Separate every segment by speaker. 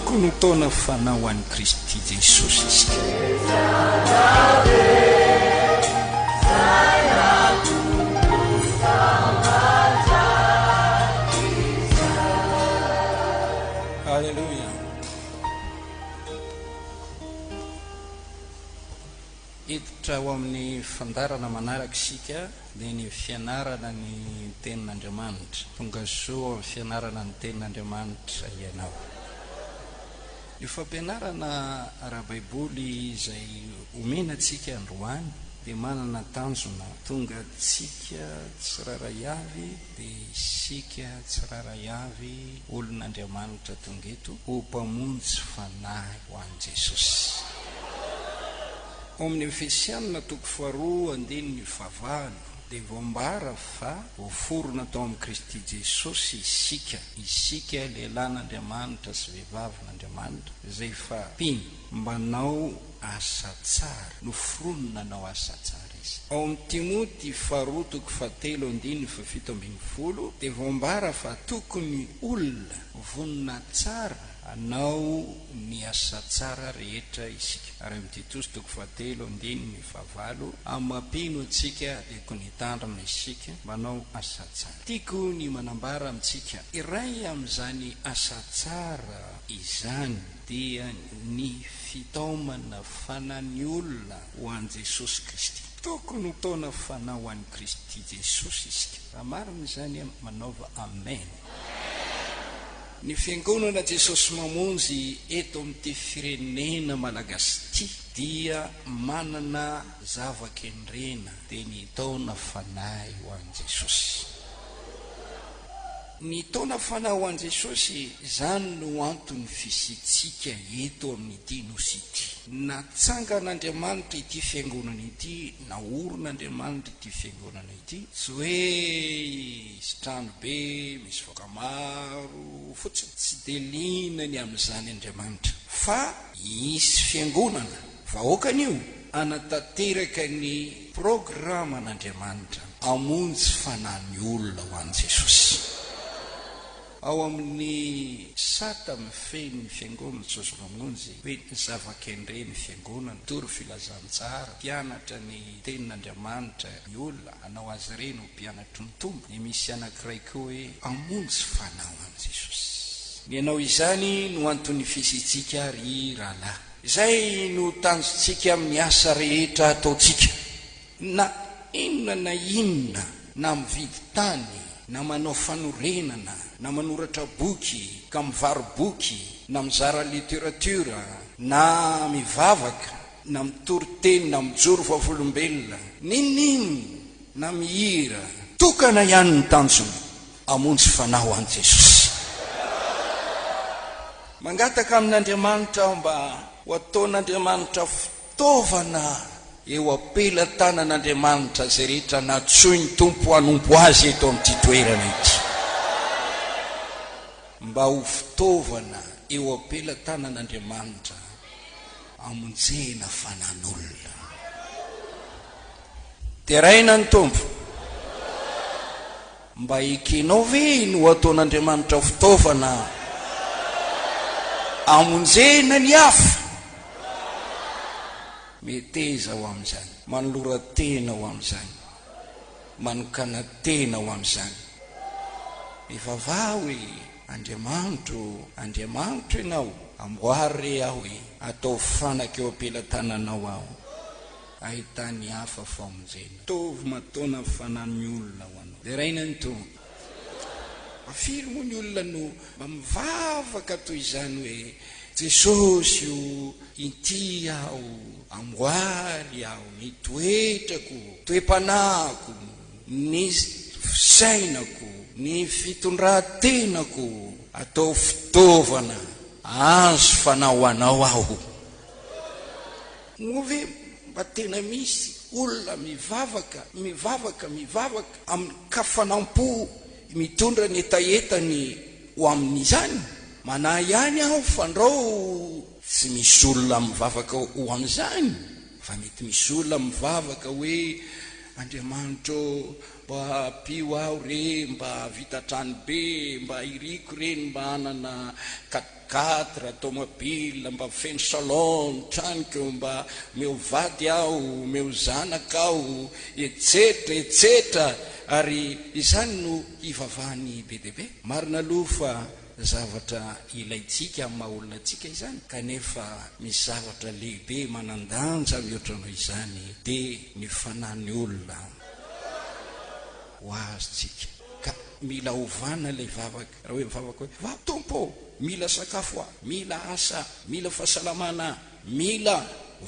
Speaker 1: tokony ho taona fanao an'i Kristy Jesosy isika. Halleluja. Hiditra ao amin'ny fandarana manaraka isika dia ny fianarana ny tenin'Andriamanitra. Tonga soa amin'ny fianarana ny tenin'Andriamanitra ianao. Io fampianarana ara-baiboly izay omenantsika androany dia manana tanjona tonga tsika tsiraray avy dia isika tsiraray avy olon'Andriamanitra tonga eto ho mpamonjy fanahy ho an'i Jesosy. Ao amin'ny Efesianina 4:9 dia voambara fa voaforona tao amin'ny Kristy Jesosy isika lehilahyn'Andriamanitra sy vehivavin'Andriamanitra izay fa mpino mbanao asa tsara, noforonina nanao asa tsara izy. Ao amin'ny Timoty 2:7-7 dia voambara fa tokony olona vonina tsara anao ny asa tsara rehetra isika. Ary amin'ny Titos 2:7-9 amampino antsika dia kony hitandrina isika manao asa tsara. Tiako ny manambara amintsika iray amin'izany asa tsara izany dia ny fitaomana fanany olona ho an'i Jesosy Kristy. Tokony ho taona fanao an'i Kristy Jesosy isika. Raha marina izany manaova amen. Ny fiangonana Jesosy mamonjy eto amin'ity firenena malagasy ity dia manana zava-kendrena dia ny taona fanahy ho an'i Jesosy. Ny taona fanahy ho an'i Jesosy izany no antony fisitsika eto amin'ity nosy ity. Natsangan'Andriamanitra ity fiangonana ity, naoron'Andriamanitra ity fiangonana ity, tsy hoe trano be misy voaka maro fotsiny, tsy dia linany amin'izany Andriamanitra, fa isy fiangonana vahoakan'io anatanteraka ny programan'Andriamanitra amonjy fanany olona ho an'i Jesosy. Ao amin'ny sata mifeny ny fiangonana Jesosy mamonjy hoe ny zava-kendreny fiangonana, toro filazantsara, mpianatra ny tenin'Andriamanitra ny olona, hanao azy ireny ho mpianatry ny tombo. Ny misy anankiray koa hoe amonjy fanao an'i Jesosy. Ny anao izany no antony fisitsika ary rahalahy. Izay no tanjontsika amin'ny asa rehetra ataotsika. Na inona na mividy tany, na manao fanorenana, na manoratra boky, ka mivaro boky, na mizara literatura, na mivavaka, na mitory-teny, na mijoro vavolombelona, ninino, na mihira, tokana ihany ny tanjona amonjy fanahy an'i Jesosy. Mangataka amin'Andriamanitra mba ho ataon'Andriamanitra fitaovana eo ampelatanan'Andriamanitra izay rehetra natsoiny tompo hanompo azy eto amin'ity toerana ity. Mba ho fitaovana eo ampelatanan'Andriamanitra amonjena fanan'olona. Teraina ny tompo. Mba ekenao ve no ataon'Andriamanitra fitaovana amonjena ny hafa? Meteza ho amin'izany, manolora-tena ho amin'izany, manokana-tena ho amin'izany. Mivavah hoe Andriamanitra ianao, amboary aho hoe atao fanaka eo ampelatananao aho, ahitany hafa famonjena. Tovy mataona fanany olona ho anao. Dia raina ny tompo. Afiry moa ny olona no mba mivavaka toy izany hoe Jesosy io inty aho, amboary aho, ny toetrako, toe-panahiko, ny fisainako, ny fitondran-tenako atao fitaovana azo fanao anao aho. Moa ve mba tena misy olona mivavaka amin'ny kafanampo mitondra ny etaetany ho amin'izany? Manahy ihany aho fandrao tsy misy olona mivavaka ho amin'izany, fa mety misy olona mivavaka hoe Andriamanitra mba pio aho re mba vitatrany be mba iriko reny mba hanana 4x4 tomobile mba feno salon traniko mba meo vady aho meo zanaka aho etsetra ary izany no ivavahany be deaibe marina aloha fa zavatra ilaitsika amin'ny mahaolona atsika izany kanefa misy zavatra lehibe manandanja mihoatranao izany dia ny fanany olona ho azytsika ka mila ovana ilay vavaka raha hoe mivavaka hoe va tompo mila sakafo mila asa mila fahasalamana mila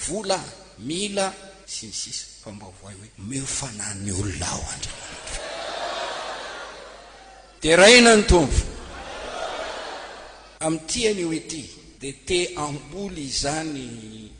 Speaker 1: vola mila sinisisa fa mba voay hoe meo fanany olona ao Andriamanitra dia raina ny tompo amin'tiany hoe ity dia te amboly izany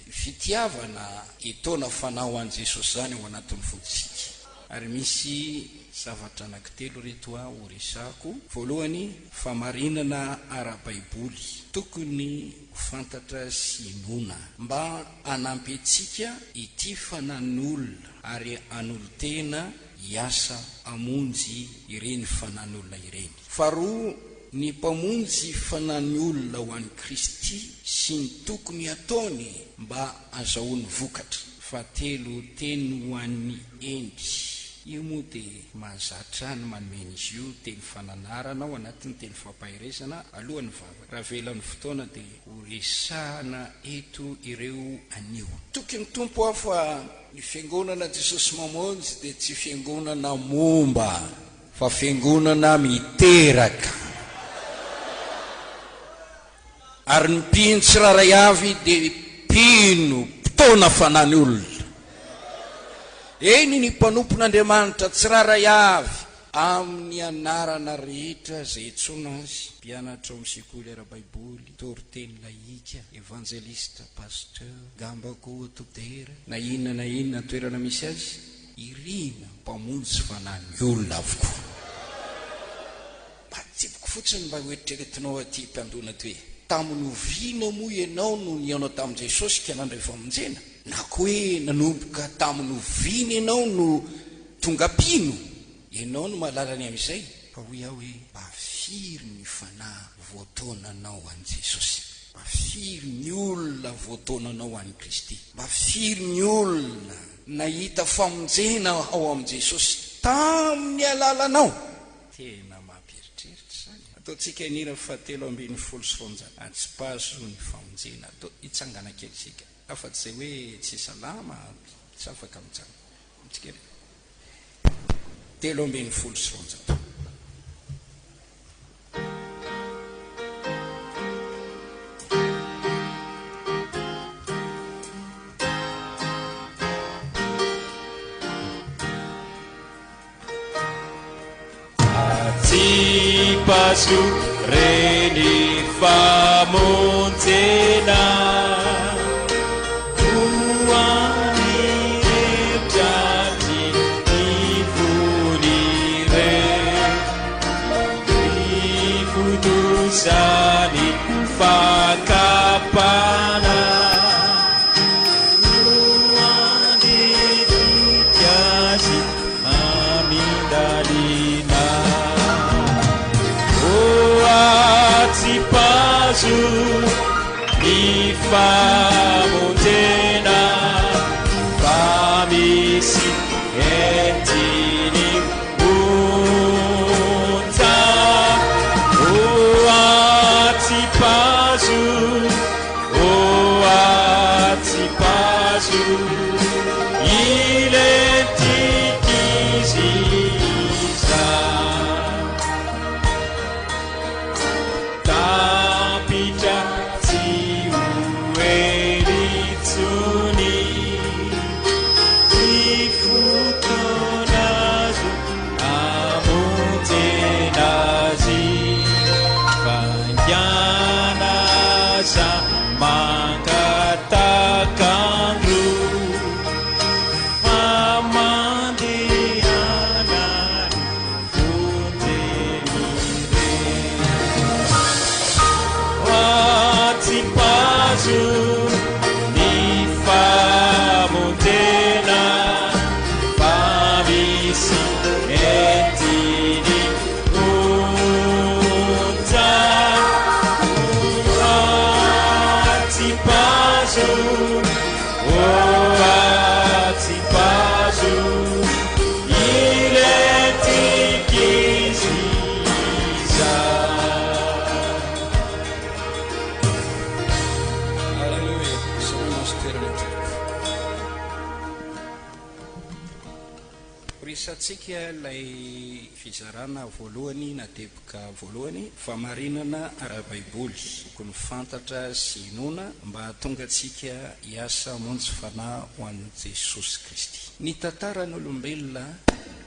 Speaker 1: fitiavana itona fanao an' Jesosy zany ao anatin'ny fonsika ary misy zavatra anankitelo reto aho resako voalohany famarinana ara-baiboly tokony fantatra sy inona mba hanampy antsika ity fanan'olona ary an'olon-tena hiasa amonjy ireny fanan'olona ireny faharoa ny mpamonjy fanany olona ho an'i Kristy sy ny tokony ataony mba azahoany vokatra fahatelo teny ho an'ny endry io moa dia mahazatra ny manomeny izy io teny fananarana ao anatin'ny teny fampahiresana alohan'ny vavaka raha velan'ny fotoana dia ho resahana eto ireo anio tokony tompo aho fa ny fiangonana Jesosy mamonjy dia tsy fiangonana momba fa fiangonana miteraka ary ny mpino tsiraray avy dia mpino mpitona fanany olona eny ny mpanompon'Andriamanitra tsiraray avy amin'ny anarana rehetra zay etsona azy mpianatra ao amin'ny sekoly ara-baiboly toriteny laika evangelista pasteur gambako todera na inona toerana misy azy irina mpamonjy fanany olona avokoa mba tsipiko fotsiny mba hoeritreretinao aty mpiandona toe tamin'ny oviana moa ianao no nianao tamin'i Jesosy ka nandray famonjena na ko hoe nanomboka tamin'ny oviana ianao no tonga pino ianao no mahalalany amin'izay fa hoy aho hoe mba firy ny fanahy voatonanao an'i Jesosy mba firy ny olona voatonanao an'i Kristy mba firy ny olona nahita famonjena ao amin'i Jesosy tamin'ny alalanao tena ataotsika inira fahatelo ambin'ny folo sy roanjato tsy pazo ny famonjena atao hitsangana kelitsika afa-tsy zay hoe tsy salama tsy afaka mitsanga tsika telo ambin'ny folo sy roanjato
Speaker 2: Pasu reni famonjena Kuani epjati ifunire Ifudusani fakapana Kuani dikasi amindalina Pasu ni famonjena famisi etini unta ati pasu ilentikizisa Ni famonjena famisi pazo atsipazo iletikiziza.
Speaker 1: Haleluya. Somemos toerana ty. Resatsika ilay fizarana voalohany na teboka voalohany, famarinana ara-baiboly tokony fantatra sy inona mba hahatonga antsika hiasa hamonjy fanahy ho an'i Jesosy Kristy. Ny tantaran'olombelona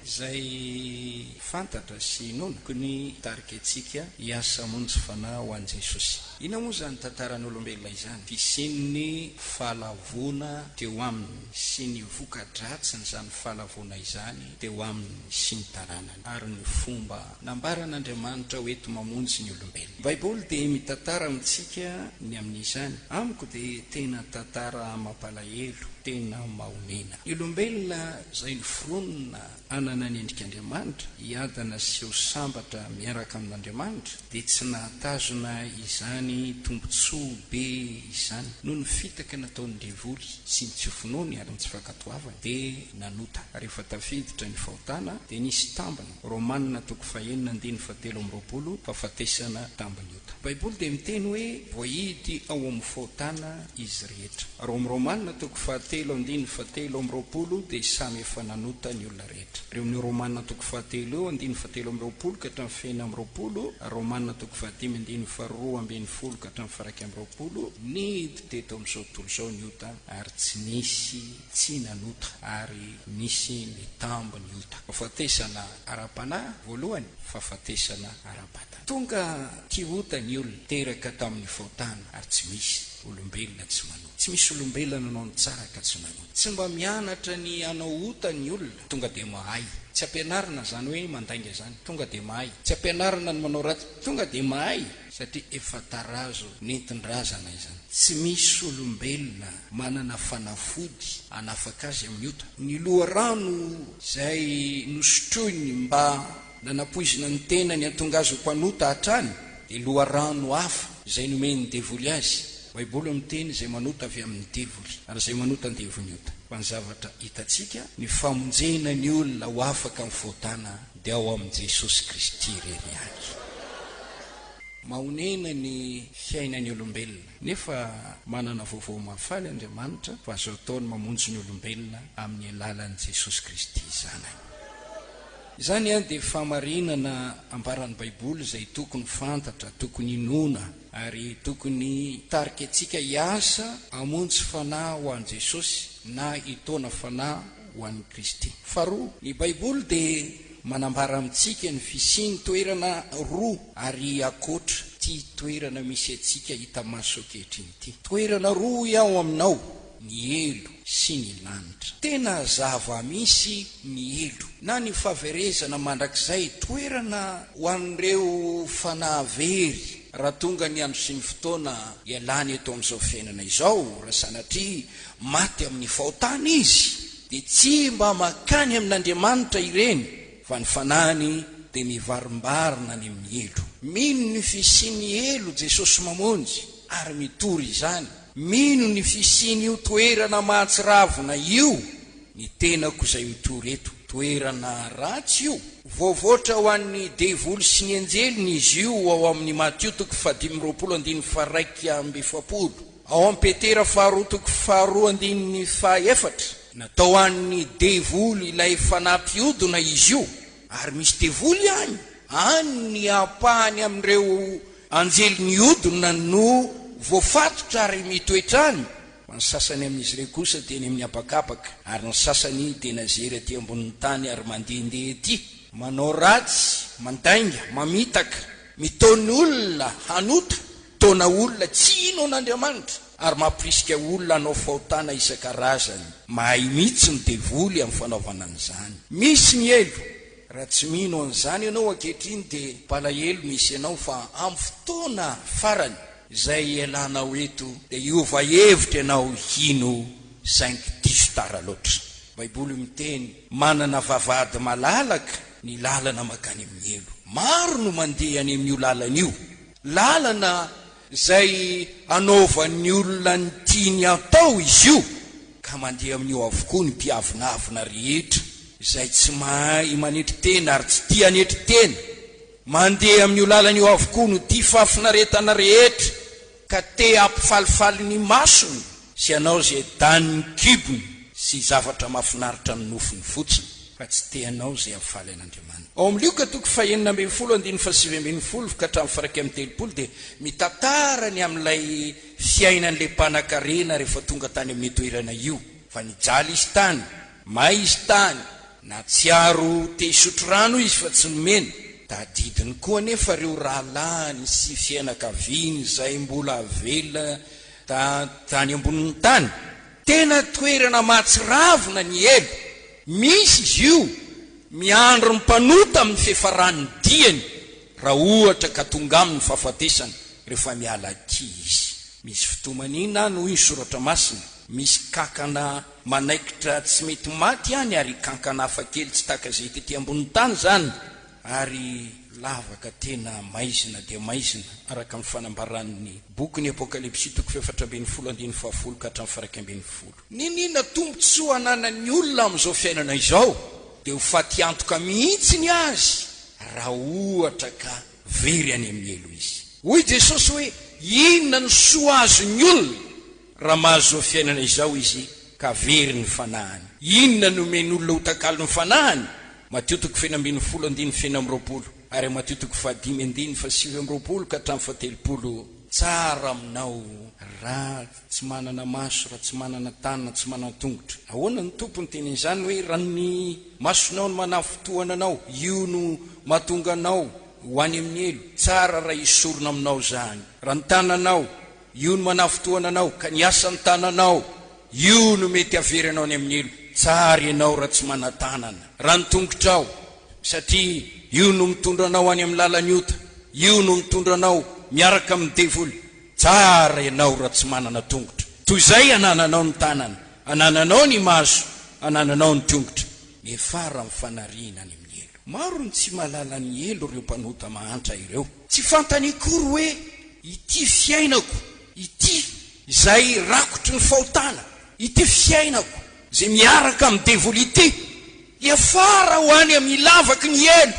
Speaker 1: izay fantatra sy inona tokony hitarika antsika hiasa hamonjy fanahy ho an'i Jesosy. Ina moa zany tantaran'olombelona izany? Fisian'ny fahalavona teo aminy sy ny voka-dratsiny zany fahalavona izany teo aminy sy ny taranany ary ny fomba nambaran'Andriamanitra hoeto mamonjy ny olombelona. Baiboly dia mitantara amintsika ny amin'izany. Amiko dia tena tantara mampalahelo, tena mahomena. Ny olombelona izay noforonina anana ny endrik'Andriamanitra, hiadana sy ho sambatra miaraka amin'Andriamanitra, dia tsy nahatazona izany tombontsoa be izany noho ny fitaka nataon'ny devoly sy ny tsiofinony ary ny tsy fankatoavany dia nanota. Rehefa tafiditra ny fahotana dia nisy tambiny. Romanina 9:7-20 fahafatesana tambiny ota. Baiboly dia miteny hoe voahidy ao amin'ny fahotana izy rehetra. Ary amin'ny Romanina 7:20 dia samy efa nanota ny olona rehetra. Reo amin'ny Romanina 7:20 ka hatramin'ny 9:20, Romanina 7:12 ka hatramin'ny 1:20 nidy teto amin'izao tontolo izao ny ota ary tsy nisy tsy nanota ary nisy nitambo ny ota. Fahafatesana ara-panahy voalohany, fahafatesana ara-batana. Tonga tiota ny olona teraka tamin'ny fahotana ary tsy misy olombelona tsy manota. Tsy misy olombelona nanao ny tsara ka tsy nanota. Tsy mba mianatra ny anao ota ny olona, tonga dia mahay. Tsy ampianarina zany hoe mandainga zany, tonga dia mahay. Tsy ampianarina ny manao ratsy, tonga dia mahay. Satria efa tarazo nentin-drazana izany. Tsy misy olombelona manana fanafody hanafaka azy amin'ny ota. Ny loharano izay nosotroiny mba nanapoizina ny tena ny hatonga azy ho mpanota hatrany dia loharano hafa izay nomeny devoly azy. Baiboly miteny izay manota avy amin'ny devoly ary izay manota ny devony ota. Fa ny zavatra hitantsika, ny famonjena ny olona ho afaka amin'ny fahotana dia ao amin'i Jesosy Kristy irery ihany. Mahonena ny fiainan'ny olombelona, nefa manana vaovao mahafaly Andriamanitra fa azo ataony mamonjy ny olombelona amin'ny alalan'i Jesosy Kristy zanany. Izany dia famarinana ambaran'ny Baiboly izay tokony fantatra, tokony inona ary tokony tarika antsika hiasa hamonjy fanahy ho an'i Jesosy na hitona fanahy ho an'i Kristy. Faharoa, ny Baiboly dia manambara amintsika ny fisiany toerana roa ary akoatra ty toerana misy antsika hita maso ankehitriny ity. Toerana roa ao aminao, ny elo sy ny lanitra. Tena zava-misy ny elo na ny fahaverezana mandrakizay toerana ho an'ireo fanahavery raha tonga ny andro sy ny fotoana ialany eto amin'izao fiainana izao, raha sanatria maty amin'ny fahotana izy dia tsy mba makany amin'Andriamanitra ireny, fa ny fanahiny dia mivarimbarina ny amin'ny elo. Mino ny fisiany elo Jesosy mamonjy ary mitory izany. Mino ny fisiany io toerana mahatsiravina io, ny tenako izay mitory eto, toerana ratsy io. Voavoatra ho an'ny devoly sy ny anjeliny izy io ao amin'ny Matio 5:1-7, ao amin'ny Petera 2:2-4, natao an'ny devoly ilay fanampiodina izy io. Ary misy devoly any ny apahany amin'ireo anjely ny odina no voafatotra ary mitoetrany. Fa ny sasany amin'izy ireo kosa dia ny amin'ny apakapaka, ary ny sasany dia nazery aty ambonin'ny tany ary mandehandeha ety, manao ratsy, mandainga, mamitaka, mitony olona hanota, tona olona tsy ino an'Andriamanitra ary mampirisika olona hanao fahotana isan-karazany. Mahay mihitsy ny devoly amin'ny fanaovana an'izany. Misy ny elo. Raha tsy mino an'izany ianao ankehitriny dia palahelo misy ianao, fa amin'ny fotoana farany izay ialana eto dia hiova hevitra ianao hino saingy diso tara loatra. Baiboly miteny manana vavahady malalaka ny lalana makany amin'ny elo. Maro no mandeha any amin'io lalana io, lalana zay anaovan'ny olona ny tiany atao izy io, ka mandeha amin'io avokoa ny mpiavinavina rehetra izay tsy mahay manetry tena ary tsy tia anetry tena, mandeha amin'io lalan'io avokoa no tia fafinaretana rehetra ka te ampifalifaly ny masony sy anao zay daniny kibony sy zavatra mahafinaritra ny nofony fotsiny, fa tsy te anao zay ampifaly an'Andriamanitra. Ao amin'ny Lioka toko 9:7-20 ka hatramin'ny 1:30 dia mitantarany amin'ilay fiainan'ilay mpanan-karena rehefa tonga tany amin'ny toerana io, fa nijaly izy tany, may izy tany, na tsy aro te hisotro rano izy fa tsy nomena, tadidiny koa nefa reo rahalahiny sy fianakaviany zay mbola avela tany ambonin'ny tany. Tena toerana mahatsiravina ny elo, misy izy io miandro ny mpanota amin'ny fiafarany diany raha ohatra ka tonga amin'ny fahafatesany rehefa miala ky izy. Misy fotomanina no iny soratra masina, misy kankana manaikitra tsy mety maty ihany ary kankana hafakely tsy taka zay tety ambonin'ny tany zany, ary lavaka tena maizina dia maizina araka amin'ny fanambaran'ny boky ny Apokalipsy toko 4:10 ka hatramin'ny 1:20. Ninina tombontsoa ananan'ny olona amin'izao fiainana izao dia ho faty antoka mihitsy ny azy raha ohatra ka very any amin'ny elo izy. Hoy Jesosy hoe inona ny soa azon'ny olona raha mahazo fiainana izao izy ka very ny fanahany? Inona no omeny olona ho takalo ny fanahany? Mateo toko 20:20 ary Mateo toko 5:7 ka hatramin'ny 30. Tsara aminao raha tsy manana maso, raha tsy manana tanana, tsy manana tongotra. Ahoana ny tompony tenin'izany hoe raha ny masonao no manafotoana anao, io no mahatonga anao ho any amin'ny elo. Tsara raha isorona aminao zany. Raha ny tananao, io no manafotoana anao, ka ny asan'ny tananao, io no mety avery anao any amin'ny elo. Tsara ianao raha tsy mana-tanana. Raha ny tongotrao, satria io no mitondra anao any amin'ny lalany ota, io no mitondra anao miaraka amin'ny devoly. Tsara ianao raha tsy manana tongotra. Toy izay anananao ny tanana, anananao ny maso, anananao ny tongotra, efara mifanariana any amin'ny elo. Maro ny tsy mahalala ny elo ireo mpanota mahantra ireo. Tsy fantany kory hoe ity fiainako, ity izay rakotry ny fahotana, ity fiainako zay miaraka amin'ny devoly ity, efara ho any amin'ny lavaky ny elo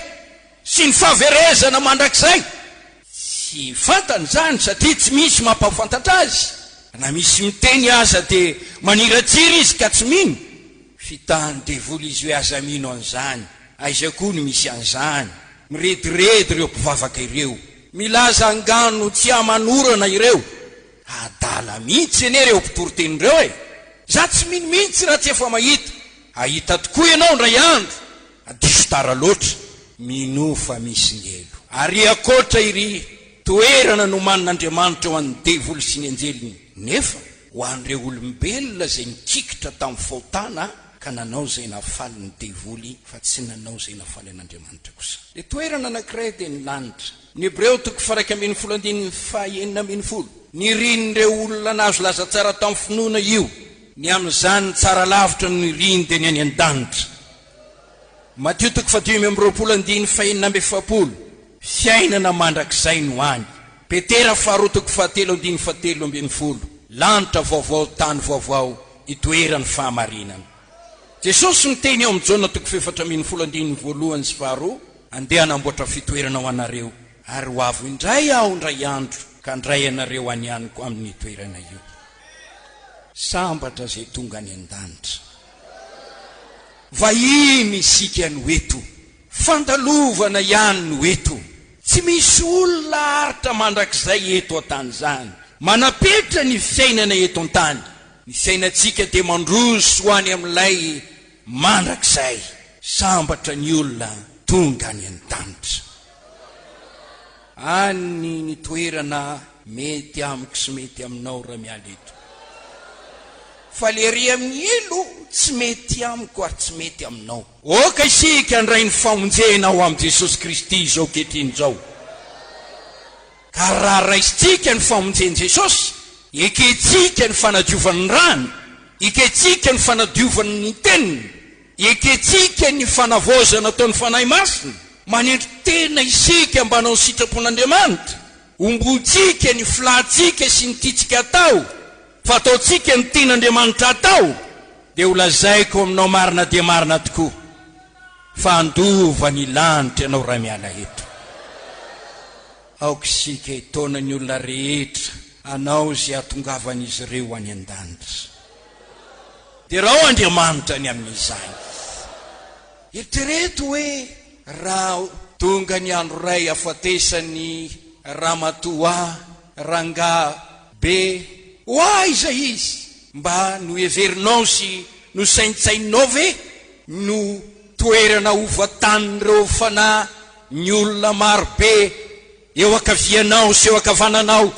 Speaker 1: sy ny fahaverezana mandrakizay. Tsy fantany zany satria tsy misy mampahafantatra azy. Na misy miteny aza dia maniratsiry izy ka tsy mino. Fitahany devoly izy hoe aza mino an'izany, aiza koa no misy an'izany. Mirediredy ireo mpivavaka ireo, milaza angano tsy amanorana ireo. Adala mihitsy ene ireo mpitoroteny ireo e. Za tsy mino mihitsy raha tsy efa mahita. Ahita tokoa ianao ndray andro, adiso tara loatra, mino fa misy ny elo. Ary akoatra iry toerana no manin'Andriamanitra ho an'ny devoly sy ny anjeliny, nefa ho an'ireo olombelona zay nikikitra tamin'ny fahotana ka nanao zay nafaly ny devoly fa tsy nanao zay nafaly an'Andriamanitra kosa. Le toerana anankiray dia ny lanitra. Ny Hebreo toko 1:9 ny rinin'ireo olona nazo laza tsara tamin'ny finoana io, ny amin'izany tsara lavitra ny riny dia ny any an-danitra. Mateo toko 5:20 fiainana mandrakizay no any. Petera 2:7 lanitra vaovao, tany vaovao, itoerany fahamarinana. Jesosy niteny ao amin'ny Jona toko 4:1 andeha hanamboatra fitoerana ho anareo, ary ho avy indray aho indray andro ka ndray anareo anyaniko amin'ny toerana io. Sambatra zay tonga any an-danitra. Vahiny isika ny hoeto, fandalovana ihany ny hoeto. Tsy misy olona haritra mandrakizay eto an-tany zany. Manapetra ny fiainana eto an-tany. Ny fiainantsika dia mandroso ho any amin'ilay mandrakizay. Sambatra ny olona tonga any an-danitra. Any ny toerana mety amiko sy mety aminao raha miala eto. Fa le ry amin'ny elo tsy mety amiko ary tsy mety aminao. Oka isika ndray ny famonjena ho amin'i Jesosy Kristy izao kehitriny izao. Ka raha raisitsika ny famonjeny Jesosy, eketsika ny fanadiovan'ny rano, eketsika ny fanadiovan'ny teniny, eketsika ny fanavozana ataon'ny fanahy masina, manendry tena isika mba hanao ny sitrapon'Andriamanitra. ombotsika ny filatsika sy ny titsika atao fa ataotsika ny tian'Andriamanitra atao dia ho lazaiko aminao marina dia marina tokoa fa andova ny lanitra ianao raha miala eto. Aokisika hitona ny olona rehetra anao zay atongavan'izy ireo any an-danitra dia raha Andriamanitra ny amin'izany. Eritrereto hoe raha tonga ny andro ray afatesan'ny ramatoa rangabe hoay izay izy mba no heverinao sy no saintsainao ve no toerana ovatan'ireo fanahy ny olona marobe eo akavianao sy eo akavananao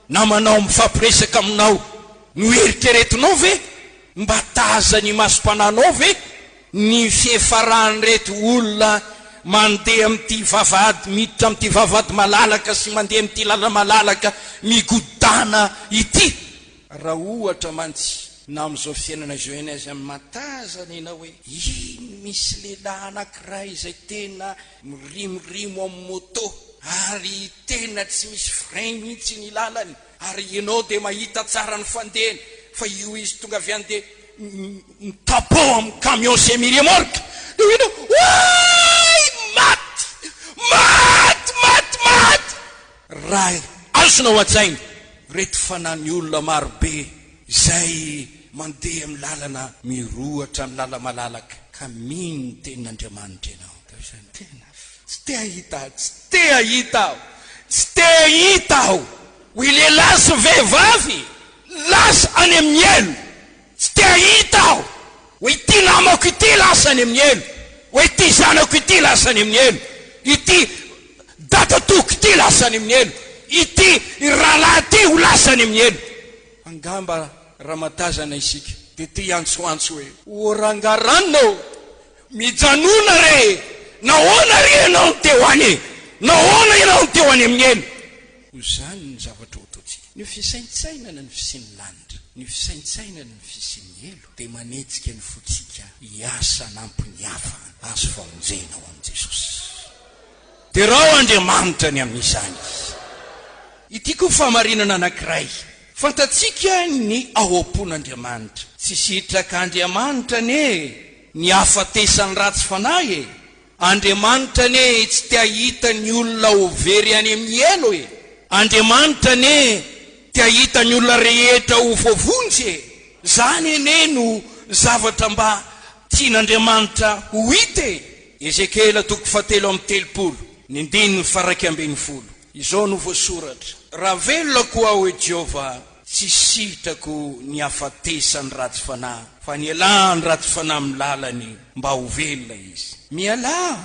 Speaker 1: namanao mifampiresaka aminao no eritreretinao ve mba taza ny masom-pananao ve ny fiefaran'ireto olona mandeha amin'ity vavahady miditra amin'ity vavahady malalaka sy mandeha amin'ity lala malalaka migodana ity. Raha ohatra mantsy na amin'izao fiainana izao eny azy amin'ny matazana ianao hoe misy lehilahy anankiray izay tena mirimorimo amin'ny moto ary tena tsy misy frein mihitsy ny lalany ary ianao dia mahita tsara ny fandehany fa io izy tonga avy any dia mitapo amin'ny camion semi-remorque dia hoe way maty raha azonao atsaina reto fanany olona marobe izay mandeha amin'ny lalana mirohatra ny lala malalaka ka mino ny tenin'Andriamanitra ianao. Tena tsy te ahita aho ho lehilahy sy vehivavy lasa any amin'ny elo. Tsy te ahita aho ho ity namako ity lasa any amin'ny elo, ho ity zanako ity lasa any amin'ny elo, ity datatoko ity lasa any amin'ny elo, ity rahalahy ity ho lasa any amin'ny elo. Angamba raha matazana isika dia ty antsoantso hoe orangaranao mijanona re nahoana re ianao ny teo any nahoana ianao ny teo any amin'ny elo. Ho zany ny zavatra ototsika ny fisaintsainana ny fisian'ny lanitra, ny fisaintsainana ny fisian'ny elo dia manetsika ny fotsika hiasa nampiny hafa azo famonjena ho amin'i Jesosy. Dia raha Andriamanitra ny amin'izany. Ity koa famarinana anankiray fantatsika ny ao am-pon'Andriamanitra. Tsy sitraka-Andriamanitra ny hafatesany ratsy fanahy Andriamanitra tsy te ahita ny olona overy any amin'ny elo Andriamanitra te ahita ny olona rehetra ho voavonjy zany no zavatra mba tian'Andriamanitra ho hita. Ezekela 3:30 ny 9:1. Izao no voasoratra: raha velona koa aho Jehova tsy sitrako ny hafatesany ratsy fanahy fa ny alà ny ratsy fanahy amin'ny lalany mba ho velona izy. Mialà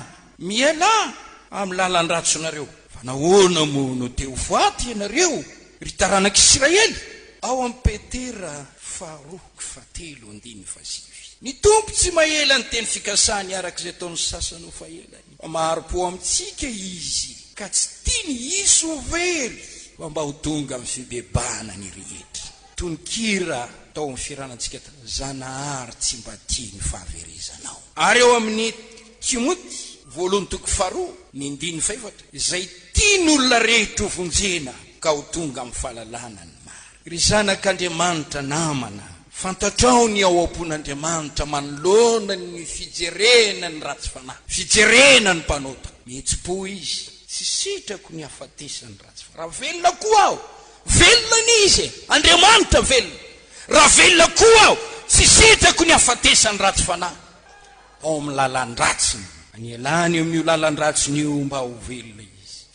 Speaker 1: amin'ny lalany ratsonareo. Fa nahoana moa no te ho faty ianareo ry taranak'Israely? Ao amin'ny Petera 2:3-5. Ny tompo tsy mahela ny teny fikasany arak'izay taon'ny sasany ho fahelany. Maro-po amintsika izy ka tsy tiany hisy ho very fa mba ho tonga amin'ny fibebana ny rehetra. Tononkira tao amin'ny firanantsika Zanahary tsy mba tia ny fahaverezanao. Ary eo amin'ny Timoty 2:4 izay tian'olona rehetra ho vonjena ka ho tonga amin'ny fahalalana ny maro. Ry zanak'Andriamanitra namana, fantatrao ny ao am-pon'Andriamanitra manoloana ny fijerena ny ratsy fanahy, fijerena ny mpanota. Mihetsi-po izy, tsy sitrako ny hafatesany ratsy fanahy. Raha velona koa aho, velona n'izy Andriamanitra velona. Raha velona koa aho, tsy sitrako ny hafatesany ratsy fanahy. Ao amin'ny lalany ratsiny, anialany eo amin'io lalany ratsiny io mba ho velona izy.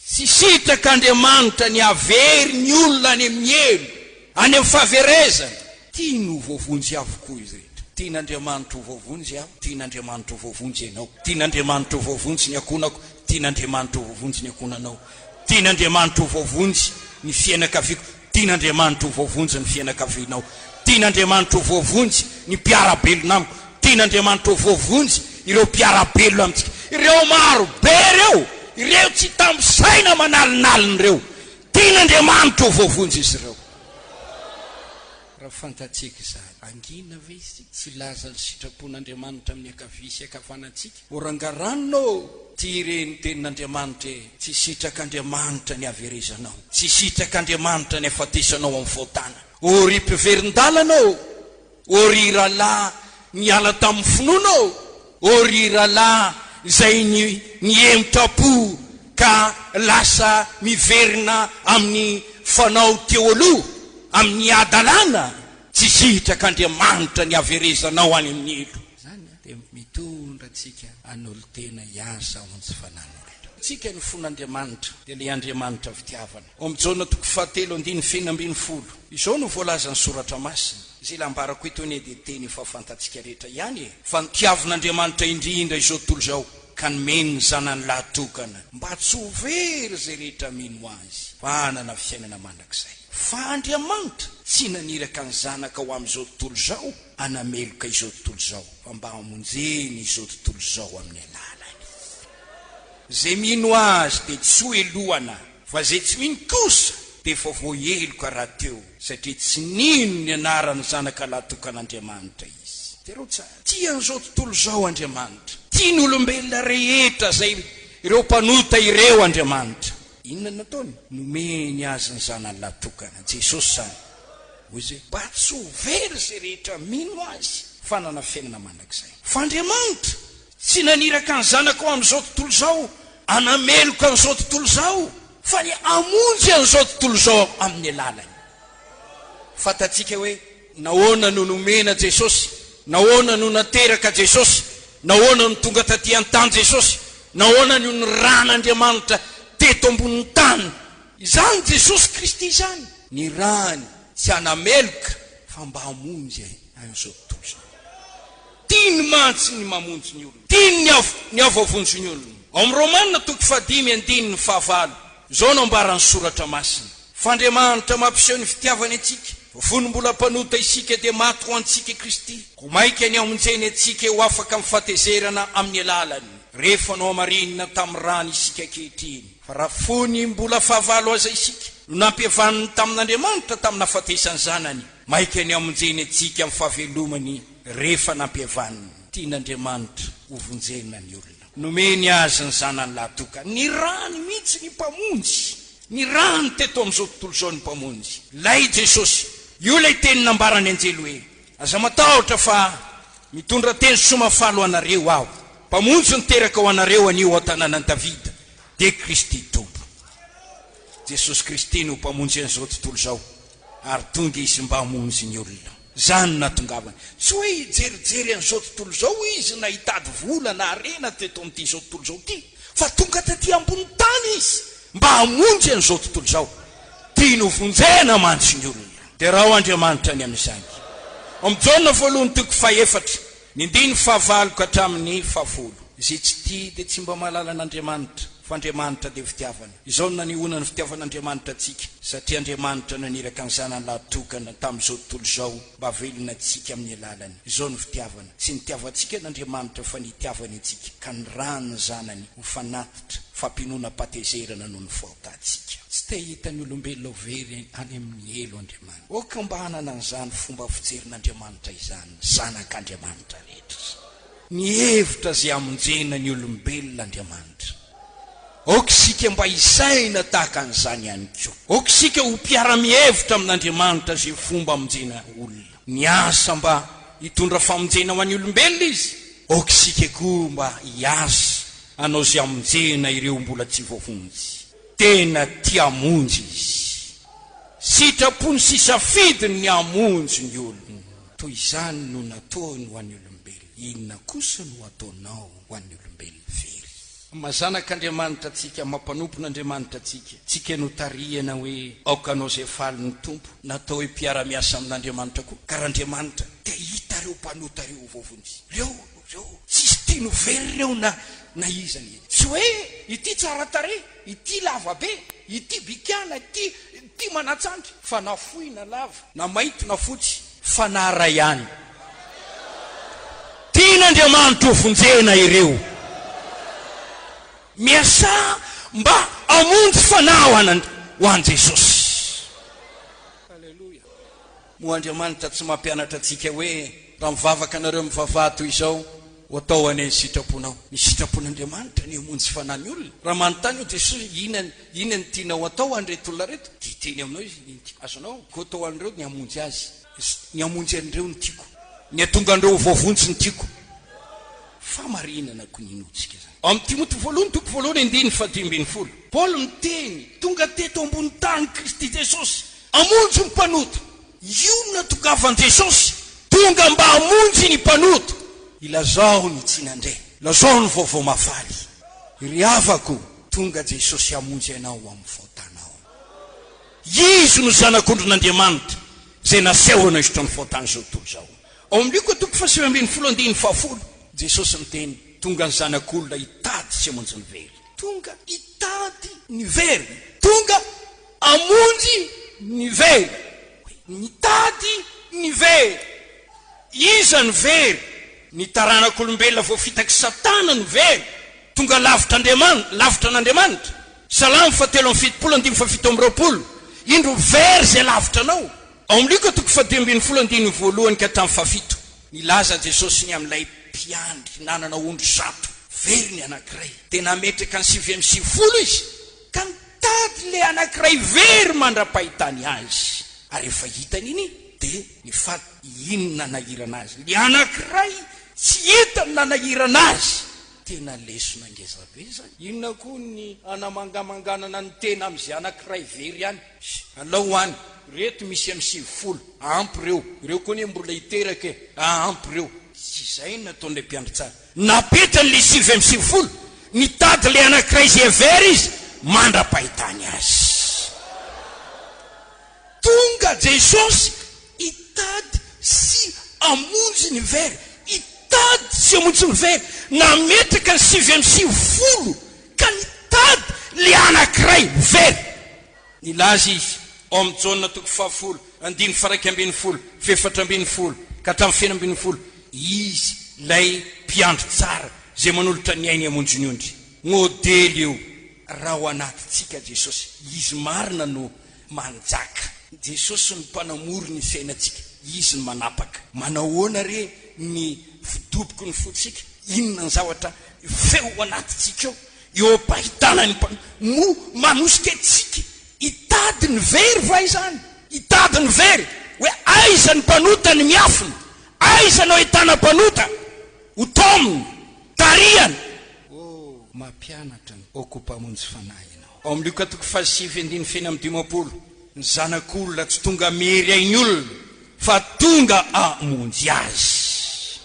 Speaker 1: Tsy sitrak'Andriamanitra ny avery ny olona any amin'ny elo, any amin'ny fahaverezana. Tiano voavonjy avokoa izy rehetra. Tian'Andriamanitra ho voavonjy aho, tian'Andriamanitra ho voavonjy ianao, tian'Andriamanitra ho voavonjy ny akonako, tian'Andriamanitra ho voavonjy ny akonanao, tian'Andriamanitra ho voavonjy ny fiainakaviako, tian'Andriamanitra ho voavonjy ny fiainakavinao, tian'Andriamanitra ho voavonjy ny mpiarabelona amiko, tian'Andriamanitra ho voavonjy ireo mpiarabelona amintsika, ireo maro be ireo tsy tambisaina manalinalina ireo, tian'Andriamanitra ho voavonjy izy ireo. raha fantatsika izany angina ve tsy laza ny sitrapon'Andriamanitra amin'ny akavisy akafanantsika orangaranonao ty reny tenin'Andriamanitra tsy sitrak'Andriamanitra ny averezanao, tsy sitrak'Andriamanitra ny afatesanao amin'ny voatana. Ory mpiverin-dalanao, ory rahalahy niala tamin'ny finoanao, ory rahalahy izay ny emtrapo ka lasa miverina amin'ny fanao teo aloha amin'ny adalana, tsy sitrak'Andriamanitra ny averezanao any amin'ny elo. Zany dia mitondra tsika an'olo tena hiasa ao amin'ny fanan'olona. Tsika ny fon'Andriamanitra dia le Andriamanitra fitiavana. Amin'ny Jona 4:20 izao no voalaza ny soratra masina. Izay lambarako eto ny dia teny fa fantatsika rehetra ihany fa nitiavin'Andriamanitra indrindra izao tontolo izao ka nomeny ny zanany lahatokana mba tsy ho very izay rehetra mino azy fa hanana fiainana mandrakizay. Fa Andriamanitra tsy naniraka ny zanaka ho amin'izao tontolo izao anameloka izao tontolo izao fa mba hamonjeny izao tontolo izao amin'ny alalany. Zay mino azy dia tsy ho elohana, fa zay tsy mino kosa dia efa voaheloka raha teo satria tsy nino ny anaran'ny zanaka lahatokan'Andriamanitra izy. Tero tsara, tia an'izao tontolo izao Andriamanitra, tia ny olombelona rehetra zay ireo mpanota ireo Andriamanitra. Inona nataony? Nomeny azy ny zanany lahatokana Jesosy zany. Hoy zay mba tsy ho very zay rehetra mino azy fa hanana fiainana mandrakizay. Fa Andriamanitra tsy naniraka ny zanaka ao amin'izao tontolo izao anameloka an'izao tontolo izao fa ny amonjy an'izao tontolo izao amin'ny alalany. Fantatsika hoe nahoana no nomena Jesosy, nahoana no nateraka Jesosy, nahoana no tonga taty an-tany Jesosy, nahoana no niran'Andriamanitra teto ambonin'ny tany. Izany Jesosy Kristy izany. Ny rany tsy anameloka fa mba hamonjy an'izao tontolo izao. Tiany mantsy ny mamonjy ny olona, tiany ny avavonjy ny olona. Ao amin'ny Romanina 5:9 izao no ambaran'ny soratra masina. Fa Andriamanitra mampiseho ny fitiavany antsika, fony mbola mpanota isika dia maty ho antsika Kristy, ho maika ny amonjeny antsika ho afaka mifatezerana amin'ny alalany rehefa no amarinina tamin'ny rany isika ankehitriny. Fa raha fony mbola fahavalo aza isika no nampihavaniny tamin'Andriamanitra tamin'ny nafatesany zanany, maika ny amonjeny antsika amin'ny fahavelomany rehefa nampihavaniny. Tian'Andriamanitra ho vonjena ny olona, nomeny azy ny zanany lahatoka. Ny rany mihitsy ny mpamonjy, ny rany teto amin'izao tontolo izao ny mpamonjy. Lay Jesosy, io lay teny nambarany anjely hoe aza matahotra fa mitondra teny somafalo anareo aho, mpamonjy niteraka ho anareo anio an-tananan Davida dia Kristy tompo. Jesosy Kristy no mpamonjy an'izao tontolo izao ary tonga izy mba hamonjy ny olona. Zany natongavany, tsy hoe hijerijery an'izao tontolo izao izy na hitady vola na arena teto amin'ity izao tontolo izao ty, fa tonga taty ambony tany izy mba hamonjy an'izao tontolo izao. Tiany ho vonjena mantsy ny olona. Dia raha ho Andriamanitra ny amin'izany. Amin'ny Jona 1:15 ka hatramin'ny 10. Izay tsy tia dia tsy mba mahalala an'Andriamanitra, fa Andriamanitra dia fitiavana. Izao no nanihona ny fitiavan'Andriamanitra antsika, satria Andriamanitra naniraka ny zanany lahatokana tamin'izao tontolo izao mba havelona antsika amin'ny alalany. Izao no fitiavana, tsy nitiavantsika n'Andriamanitra fa nitiavany antsika ka ny ranony zanany ho fanatitra fampinoana-patezerana noho ny fahotantsika. Tsy te hita ny olombelona ho very any amin'ny elo Andriamanitra. Oka mba hanana an'izany fomba fijerin'Andriamanitra izany zanak'Andriamanitra rehetra. Ny hevitra izay hamonjena ny olombelona Andriamanitra. Okisika mba isaina tahaka an'izany ihany koa. Okisika ho mpiara-mihevitra amin'Andriamanitra izay fomba hamonjena olona. Ny asa mba hitondra famonjena ho an'ny olombelona izy. Okisika koa mba hiasa anao izay hamonjena ireo mbola tsy voavonjy. Tena tia hamonjy izy. Sitrapony sy safidiny ny hamonjy ny olona. Toy izany no nataony ho an'ny olombelona. Inona kosa no ataonao ho an'ny olombelona very? Mazanak'Andriamanitra tsika, mampanopin'Andriamanitra tsika no tarihana hoe aokanao izay falin'ny tompo, natao hoe mpiara-miasa amin'Andriamanitra koa. Ka Andriamanitra dia hita reo mpanota reo vovonjy. Reo tsisy tia no very reo na izany. Tsy hoe ity tsara tare, ity lava be, ity bikana, ity manatsantry, fa na fohy na lava, na mainty na fotsy, fa na ray ihany. Tian'Andriamanitra ho vonjena ireo. Miasa mba hamonjy fanahy ho an'i Jesosy. Halleluja. moa Andriamanitra tsy mampianatra antsika hoe raha mivavaka anareo mivavaha toy izao ho atao any sitraponao. Ny sitrapon'Andriamanitra ny hamonjy fanany olona. Raha manontany io Jesosy inona ny tianao atao an'ireto olona reto? Dia teny aminao izy azonao ko atao an'ireo ny hamonjy azy. Ny hamonjy an'ireo ny tiako. Ny atonga an'ireo voavonjy ny tiako. Fa marinana ko ninotsika zany. Amin'ny Timoty 1:2-10 Paul miteny tonga teto ambony tany Kristy Jesosy hamonjy ny mpanota. Io natongavany Jesosy tonga mba hamonjy ny mpanota. Ilazao ny tsinandre, lazao ny vaovao mafaly. Ry havako tonga Jesosy hamonjy anao amin'ny faotanao. Izy no zanak'Andriamanitra zay nasehona isotran'ny faotany zao tontolo zao. Ao amin'ny Luka 7:10 Jesosy miteny tonga ny zanak'olona hitady sy hamonjy ny very. Tonga hitady ny very, tonga hamonjy ny very. Nitady ny very. Iza ny very? Ny taranak'olombelona voafitaky Satana ny very. Tonga lavitra n'Andriamanitra. Salamo 7:7-20 indro very zay lavitra anao. Ao amin'ny Luka 2:12-7 nilaza Jesosy ny amin'ilay mpiandry nanana ondry 100 very ny anankiray. Tena metraka ny 9:90 izy ka nitady le anankiray very mandra-pahitany azy. Ary efa hitany iny dia nifaty inona nanahirana azy. Ny anankiray tsy hita ny nanahirana azy. Tena lesona ngezabe zany. Inona koa ny anamangamanganana ny tena amin'izay anankiray very ihany. Alao any reto misy amin'ny 90 ampy reo. Ireo koa ny mbola hiteraka ampy reo. Tsy izay nataon'ilay mpiandry tsara. Napetrany le 9:90 nitady le anankiray zay very izy mandra-pahitany azy. Tonga Jesosy hitady sy hamonjy ny very. Hitady sy hamonjy ny very. Nametraka ny 9:90 ka nitady le anankiray very. Nilaza izy ao amin'ny Jona 4:14-14 izy lay mpiandry tsara zay manolotra ny ainy hamonjy ny ondry. Modely eo raha ho anatintsika Jesosy. Izy marina no manjaka. Jesosy ny mpanamory ny sainantsika. Izy ny manapaka. Manahoana re ny fidoboko ny fotsika? Inona ny zavatra feo anatintsika eo? Eo am-pahitana ny manosika antsika. Hitady ny very va izany? Hitady ny very. Hoe aiza ny mpanota ny miafina? Aiza no ahitana mpanota? Ho tomony, tariany. Mampianatra ny okompamonjy fanahy ianao. Ao amin'ny Luka 7:9-10 ny zanak'olona tsy tonga mery ainy olona fa tonga hamonjy azy.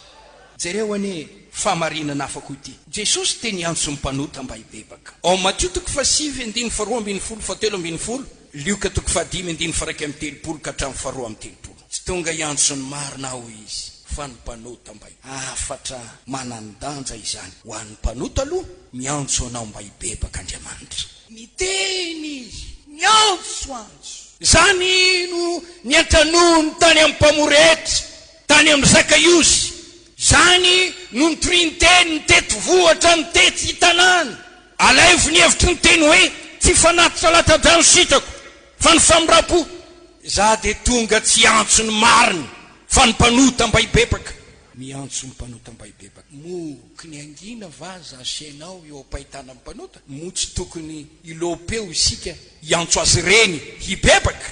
Speaker 1: Jereo ane famarinana afaka ity. Jesosy teny antso ny mpanota mba hibebaka. Ao Matteo 7:2-7-10 Luka 5:1-13 tsy tonga iantso ny marina ao izy fa ny mpanota mba afatra manandanja izany. Ho an'ny mpanota aloha miantso anao mba hibebaka Andriamanitra. Miteny izy miantso zany no niantanony tany amin'ny mpamoretra, tany amin'ny Zakaiosy. Zany no nitorinteny ny tety vohatra ny tety hitanana. Alaivo ny hevitry ny teny hoe tsy fanatitra latadano sitrako fa ny famirapo. Za de tonga tsy antso ny marina fa ny mpanota mba hibebaka. Miantso ny mpanota mba hibebaka. Moky ny angina vaza asianao eo am-pahitana ny mpanota. Mo tsy tokony ilopeo isika iantso azy reny hibebaka.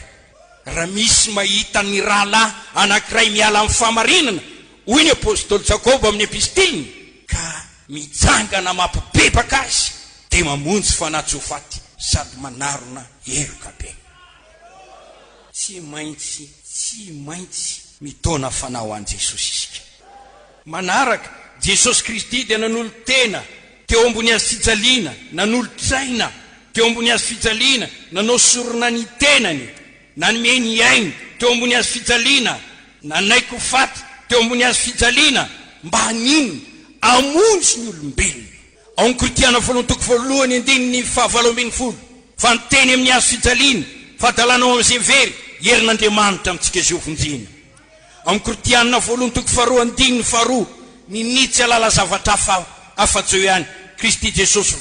Speaker 1: Raha misy mahita ny rahalahy anankiray miala amin'ny famarinana, hoy ny apôstôly Jakoba amin'ny epistiliny, ka mijangana mampibebaka azy, dia mamonjy fanatsy ho faty sady manarona heroka be. Tsy maintsy mitona fanao an Jesosy isika. Manaraka Jesosy Kristy dia nanolo tena teo ambony azy fijaliana, nanolo tsaina teo ambony azy fijaliana, nanao sorona ny tenany, nanome ny ainy teo ambony azy fijaliana, nanaiko ho faty teo ambony azy fijaliana mba hanino hamonjy ny olombelona. Ao ny Korinthiana 1:2-5 fa niteny amin'ny azy fijaliana fadalanao amin'izay very herin'Andriamanitra amintsika zay ovonjina. Ao ny Korinthiana 1:2-5 ninitsy alala zavatra afa-tsy ihany Kristy Jesosy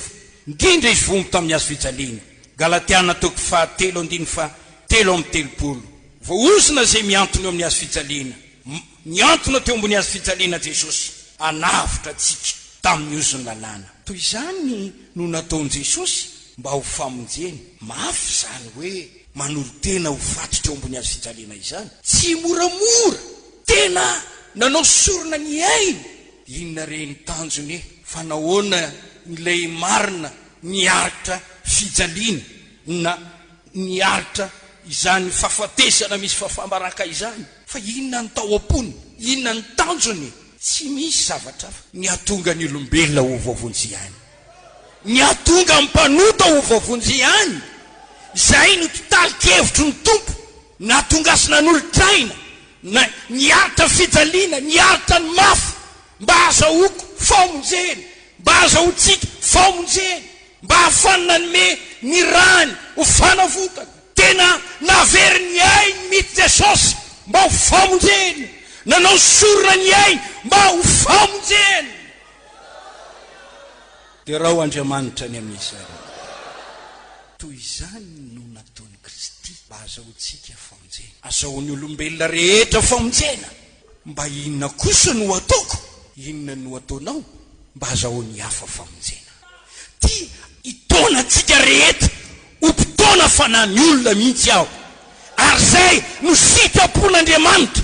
Speaker 1: indrindra izy vombo tamin'ny azy fijaliana. Galatiana 5:7-30 voaosina zay miantona amin'ny azo fijaliana, miantona teo ambony azo fijaliana Jesosy anavitra atsika tamin'ny ozony lalàna. Toy izany no nataony Jesosy mba ho famonjeny. Mafy zany hoe manolo tena ho faty teo ambony azo fijaliana izany, tsy moramora, tena nanao sorona ny ainy. Inona reny tanjony fa nahoana ilay marina niaritra fijaliana na niaritra izany fahafatesana misy fafambaraka izany? Fa inona ny tao am-pony, inona ny tanjony? Tsy misy zavatra hafa. Ny atonga ny olombelona ho vavonjy ihany, ny atonga ny mpanota ho vavonjy ihany. Zay no titalikevitro ny tompo, natongasina n'olo-traina na niaritra fijaliana, niaritra ny mafy mba azahoako famonjeny, mba azahotsika famonjeny, mba hafanana nyme ny rany ho fanavotana. Tena navery ny ainy mity Jesosy mba ho famonjeny, nanao sorona ny ainy mba ho famonjeny. Dia raha ho Andriamanitra ny amin'izany. Toy izany no nataony Kristy mba azahotsika famonjena, azahoany olombelona rehetra famonjena. Mba inona kosa no ataoko, inona no ataonao mba azahoany hafa famonjena? Ty itona tsika rehetra ompitona fanany olona mihitsy aho, ary zay no sitrapon'Andriamanitra.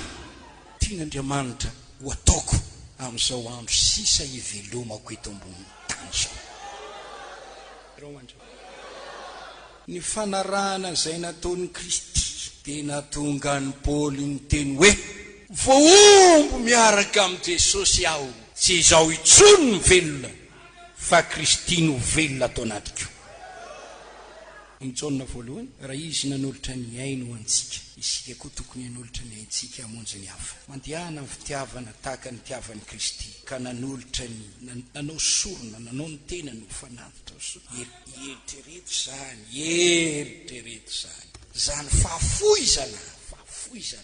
Speaker 1: Tian'Andriamanitra ho ataoko amin'izao andro sisa hivelomako eto ambony tany zao. Ny fanarahana zay nataony Kristy dia natonga ny Paoly ny teny hoe voaombo miaraka amin'ny Jesosy aho, tsy izaho itsony ny velona fa Kristy no velona atao anatiko. Mijaona voalohany, raha izy nanolotra ny ainy ho antsika, isika koa tokony hanolotra ny aintsika hamonjy ny hafa. Mandehana ny fitiavana tahaka ny tiavan'ny Kristy, ka nanolotra ny nanao sorona, nanao ny tena no fanavitra eritrereto zany zany fahafoizana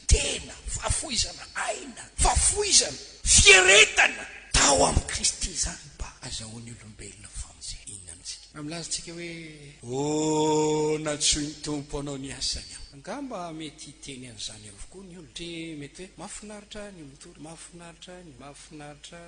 Speaker 1: tena, fahafoizana aina, fahafoizana fieretana tao amin'ny Kristy zany mba azahoany olombelona famonjena. Inona amintsika amilazitsika hoe natsoy ny tompo anao ny asany aho. Angamba mety teny an'izany avokoa ny olo, mety hoe mahafinaritra ny motory, mahafinaritra ny mahafinaritra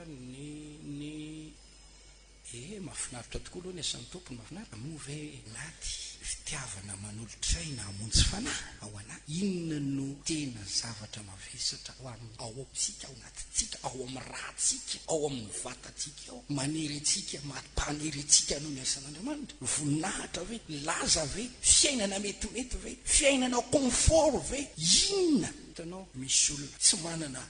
Speaker 1: mahafinaritra tokoa aloha ny asan'ny tompony, mahafinaritra move naty fitiavana manolotraina hamonjy fanahy ao anaty. Inona no tena zavatra mavesatra ao amintsika, ao anatintsika, ao amin'ny rahatsika, ao amin'ny vatatsika, ao maniry atsika, mampanery atsika noho ny asan'Andriamanitra. Voninahitra ve, laza ve, fiainana metimety ve, fiainana confort ve? Inona hitanao misy olona tsy manana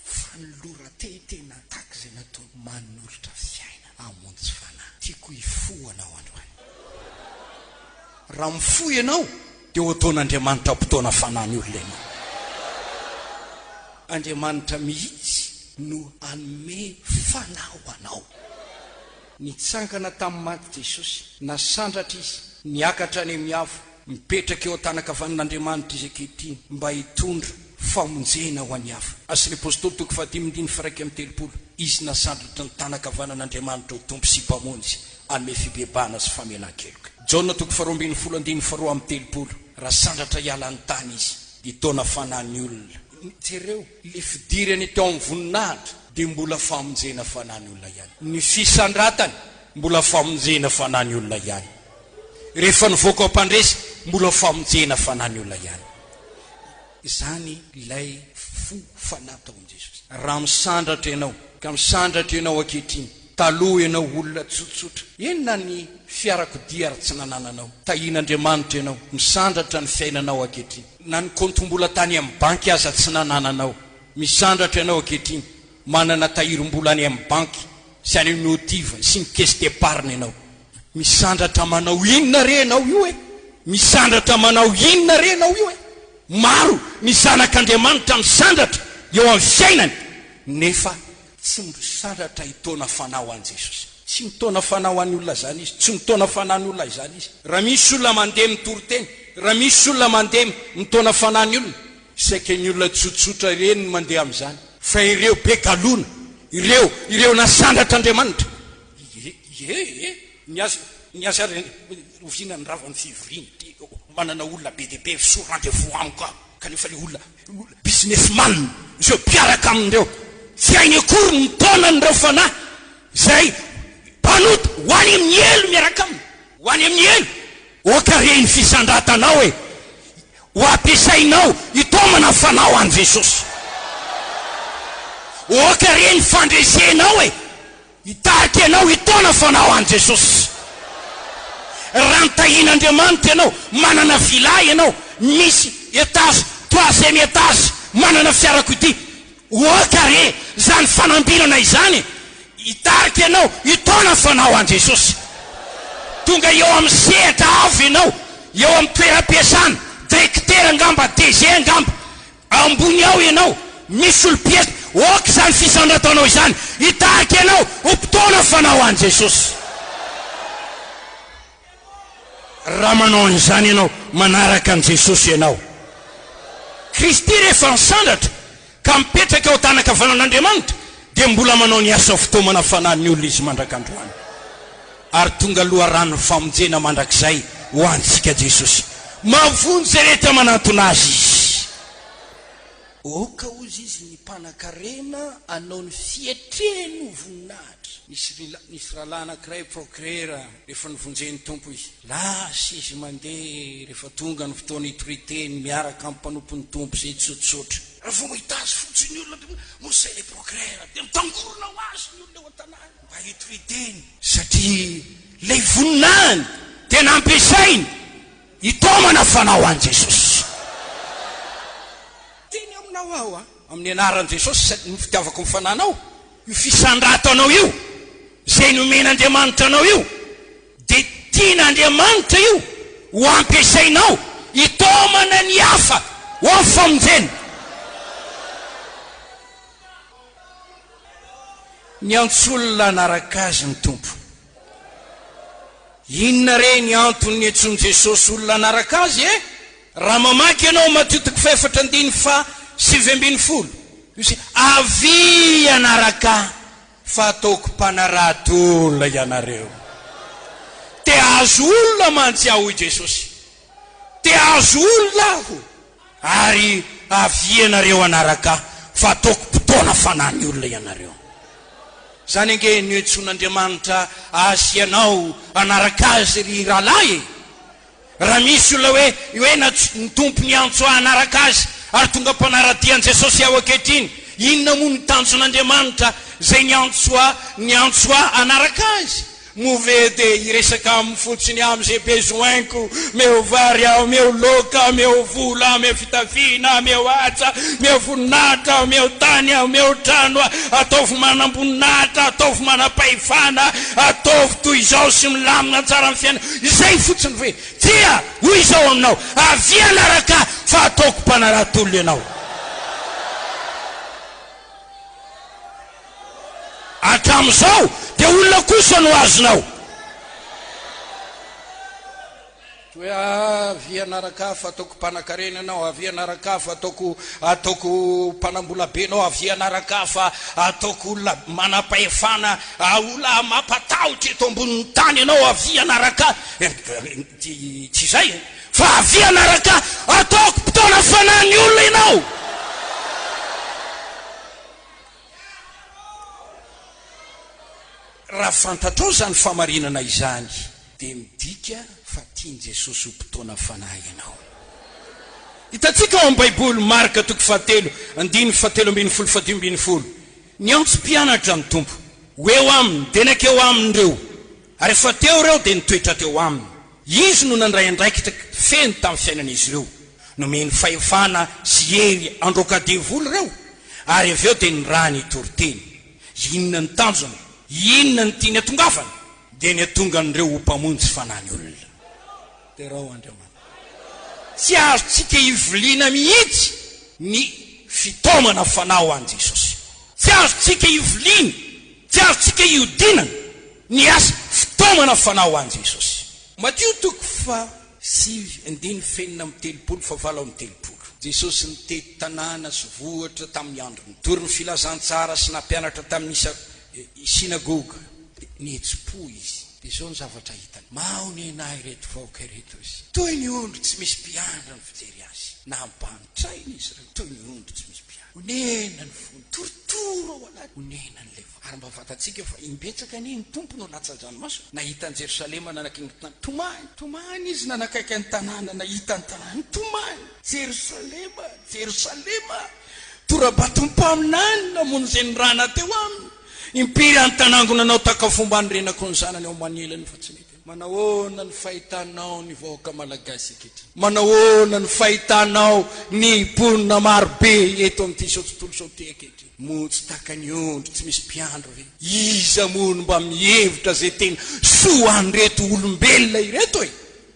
Speaker 1: fanolora-tena tahaka izay natao manolotra fiaina hamonjy fanahy. Tiako hifoana ao androany. Raha mifoy ianao dia ho ataon'Andriamanitra mpitona fanahy ny olona ianao. Andriamanitra mihitsy no anome fanahy ho anao. Nitsangana tamin'ny maty Jesosy, nasandratra izy, niakatra any amin'ny avo, mipetraka eo an-tanakavan'Andriamanitra izy ankehitriny mba hitondra famonjena ho an'ny hafa. Asy ny apôstôly toko 5:1-7. Izy nasandratra ny tanakavanan'Andriamanitra ho tompo sy mpamonjy, anome fibebahana sy famelan-keloka. Jaona toko 2:2-3. Raha sandratra hiala ny tany izy, hitona fanahy ny olona. Jereo le fidirany teo amin'ny voninahitra dia mbola famonjena fanahy ny olona ihany. Ny fisandratany mbola famonjena fanahy ny olona ihany. Rehefa nivoaka ampandresy mbola famonjena fanahy ny olona ihany. Izany ilay fo fanahy tao amin'ny Jesosy. Raha misandratra ianao, ka misandratra ianao ankehitriny, taloha ianao olona tsotsotra, enona ny fiarakodia ary tsy nanananao, tahian'Andriamanitra ianao, misandratra ny fiainanao ankehitriny. Na ny kontombola tany amin'ny banky aza tsy nanananao, misandratra ianao ankehitriny, manana tahirom-bola any amin'ny banky sy any amin'ny motiva sy ny caisse d'épargne ianao. Misandratra manao inona re ianao io e? Misandratra manao inona re ianao io e? Maro ny zanak'Andriamanitra misandratra eo amin'ny fiainany, nefa tsy misandratra hitona fanahy ho an'i Jesosy. Tsy mitona fanahy ho an'ny olona zany izy, tsy mitona fanahy ny olona izany izy. Raha misy olona mandeha mitory-teny, raha misy olona mandeha mitona fanahy ny olona, saika ny olona tsotsotra ireny mandeha amin'izany. Fa ireo be galona, ireo nasandratr'Andriamanitra, ny aza oviana ny ravan'ny fivoriana, manana olona be dia be so rendez-vous amiko aho, kanefa le olona businessman zay mpiaraka amindreo tsy hainy akory ny taonan'ireo fanahy zay mpanota ho any amin'ny elo miaraka aminy ho any amin'ny elo okareny fisandratanao e ho ampiasainao itomana fanao an' Jesosy okareny fandresenao e hitariky anao hitona fanao an' Jesosy raha nitahin'Andriamanitra ianao manana vilay ianao misy etage troisième étage manana fiarakodia okare zany fanambirana izany hitariky ianao hitona fanao an' Jesosy tonga eo amin'ny sehatra avy ianao eo amin'ny toeram-piasana directeur angamba DG angamba ambony ao ianao misy olo-piesy oka zany fisandratanao izany hitariky ianao hompitona fanao an' Jesosy raha manao an'izany ianao manaraka an' Jesosy ianao Kristy rehefa nisandatra ka mipetraka ao tanakavanan'Andriamanitra dia mbola manao ny asa fitomana fanahiny olona izy mandrakandroany ary tonga loharano famonjena mandrakizay ho antsika Jesosy mavony zay rehetra manantona azy izy oka ozy izy ny mpanan-karena anao ny fietreny ho voninahitra nisy rahalahy anankiray procureur rehefa nivonjeny tompo izy lasa izy mandeha rehefa tonga ny fotoana itoriteny miaraka amin'ny mpanompony tompo zay tsotsotra raha vao mahita azy fotsiny olona mosay le procureur dia mitangorona ho azy ny olona eo an-tanàna mba itoriteny satria lay voninahiny tena ampiasainy hitomana fanao an' Jesosy teny aminao aho amin'ny anaran'i Jesosy ny fitiavako ny fananao io fisandratanao io zay nomen'Andriamanitra anao io dia tian'Andriamanitra io ho ampiasainao hitomana ny hafa ho amin'ny famonjena ny antsolona anaraka azy ny tompo inona re ny antony antsoin' Jesosy olona anaraka azy raha mamaky ianao matitiko faefatra andiny fa 7:70 io avy anaraka fa ataoko mpanaraty olona ianareo te azo olona mantsy aho i Jesosy te azo olona aho ary avy anareo anaraka fa ataoko mpitona fanahiny olona ianareo zany ange ny entson'Andriamanitra asianao anaraka azy ry rahalahy raha misy olona hoe ny tompony antsoa anaraka azy ary tonga mpanaradian' Jesosy ao ankehitriny inona moa ny tanjon'Andriamanitra zay ny antsoa anaraka azy movede iresaka amin'ny fotsiny amin'izay besoinko meo vary aho meo loka meo vola meo fitafiana meo atsa meo voninahitra meo tany aho meo trano ataovy manamboninahitra ataovy manapahifana ataovy toy izao sy milamina tsara amin'ny fiaina izay fotsiny hoe tia hoy izao aminao avy anaraka fa ataoko mpanaraty ianao atram'izao dia olona kosa no azonao hoe avy anaraka fa ataoko mpanan-karena anao avy anaraka fa ataoko mpanambola be anao avy anaraka fa ataoko olona manapahefana olona mampatahotra eto ambonin'ny tany anao avy anaraka tsy zay fa avy anaraka ataoko mpitona fanahiny olona ianao raha fantatrao zany famarinana izany dia midika fa tiany Jesosy ho mpitona fanahy ianao hitatsika ao amin'ny baiboly Marka 7:17-18 ny antso mpianatra ny tompo hoeo aminy denakeo amin'ireo ary efa teo reo dia nitoetra teo aminy izy no nandray andraikitra feno tamin'ny fiainan'izy ireo nomeny fahefana sy hery androka devoly reo ary avy eo dia ny raha nitoriteny inona ny tanjony inona ny tiany atongafana dia ny atongan'ireo ho mpamonjy fanahiny olona terao Andriamanitra tsy azontsika hiviliana mihitsy ny fitomana fanao an' Jesosy tsy azontsika hiviliana tsy azontsika hiodinana ny asa fitomana fanao an' Jesosy Matthieu 7:7-7 Jesosy nitety tanàna sy vohatra tamin'ny andro nitory ny filazantsara sy nampianatra tamin'ny sinagoga nihetsi-po izy dia izao ny zavatra hitany maonenay reto vaoka reto izy toy ny ondro tsy misy mpiandra ny fijery azy na mbantraina izy reo toy ny ondro tsy misy mpiandra onena ny fony torotoro ao anaty onena ny lefa ary mba fantatsika fa imbetsaka ny tompo no latsa-dranomasina nahita ny Jerosalema nanakaiky ny tanàna tomany izy nanakaiky ny tanàna nahita ny tanàna tomany Jerosalema torabatom-paminany namono zay ny rana teo aminy impiry any tanangona anao takafomba ny renako ny zanany ao manelany fa tsy mety manahoana ny fahitanao ny vahoaka malagasy eketra manahoana ny fahitanao ny mponina marobe eto amin'ity sao tontolo sao ty eketra motsy taka ny ondro tsy misy mpiandro ve iza mono mba mihevitra zay tena soany reto olombelona ireto e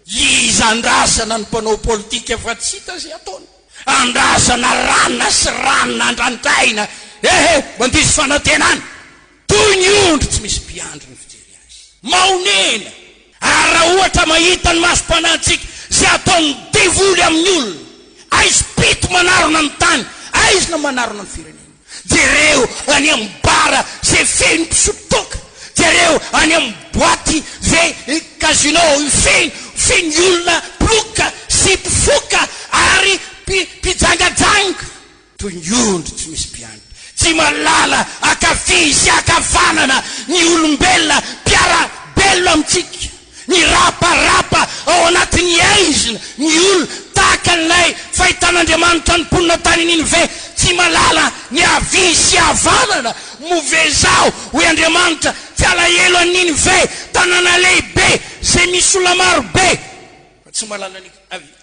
Speaker 1: iza andrasana ny mpanao politika fa tsy hita zay ataony andrasana ranona sy ranona andrandraina mandisy fanatenany toy ny ondro tsy misy mpiandro ny fijery azy maonena ary raha ohatra mahita ny masom-panantsika zay ataony devoly amin'ny olona aizy pito manarona ny tany aizy na manarona ny firenena jereo any amin'ny bara zay feny mpisotoka jereo any amin'ny boaty zay casino feny olona ploka sy mpifoka ary mpijangajanga toy ny ondro tsy misy mpiandro tsy malala akafisy akavanana ny olombelona mpiarabelona amintsika ny raparapa ao anatin'ny aizina ny olo takan'ilay fahitan'Andriamanitra ny mponina tany Ninive tsy malala ny avisy avanana movezao hoe Andriamanitra tsy alahelo any Ninive tanàna lehibe zay misy olona marobe fa tsy malala ny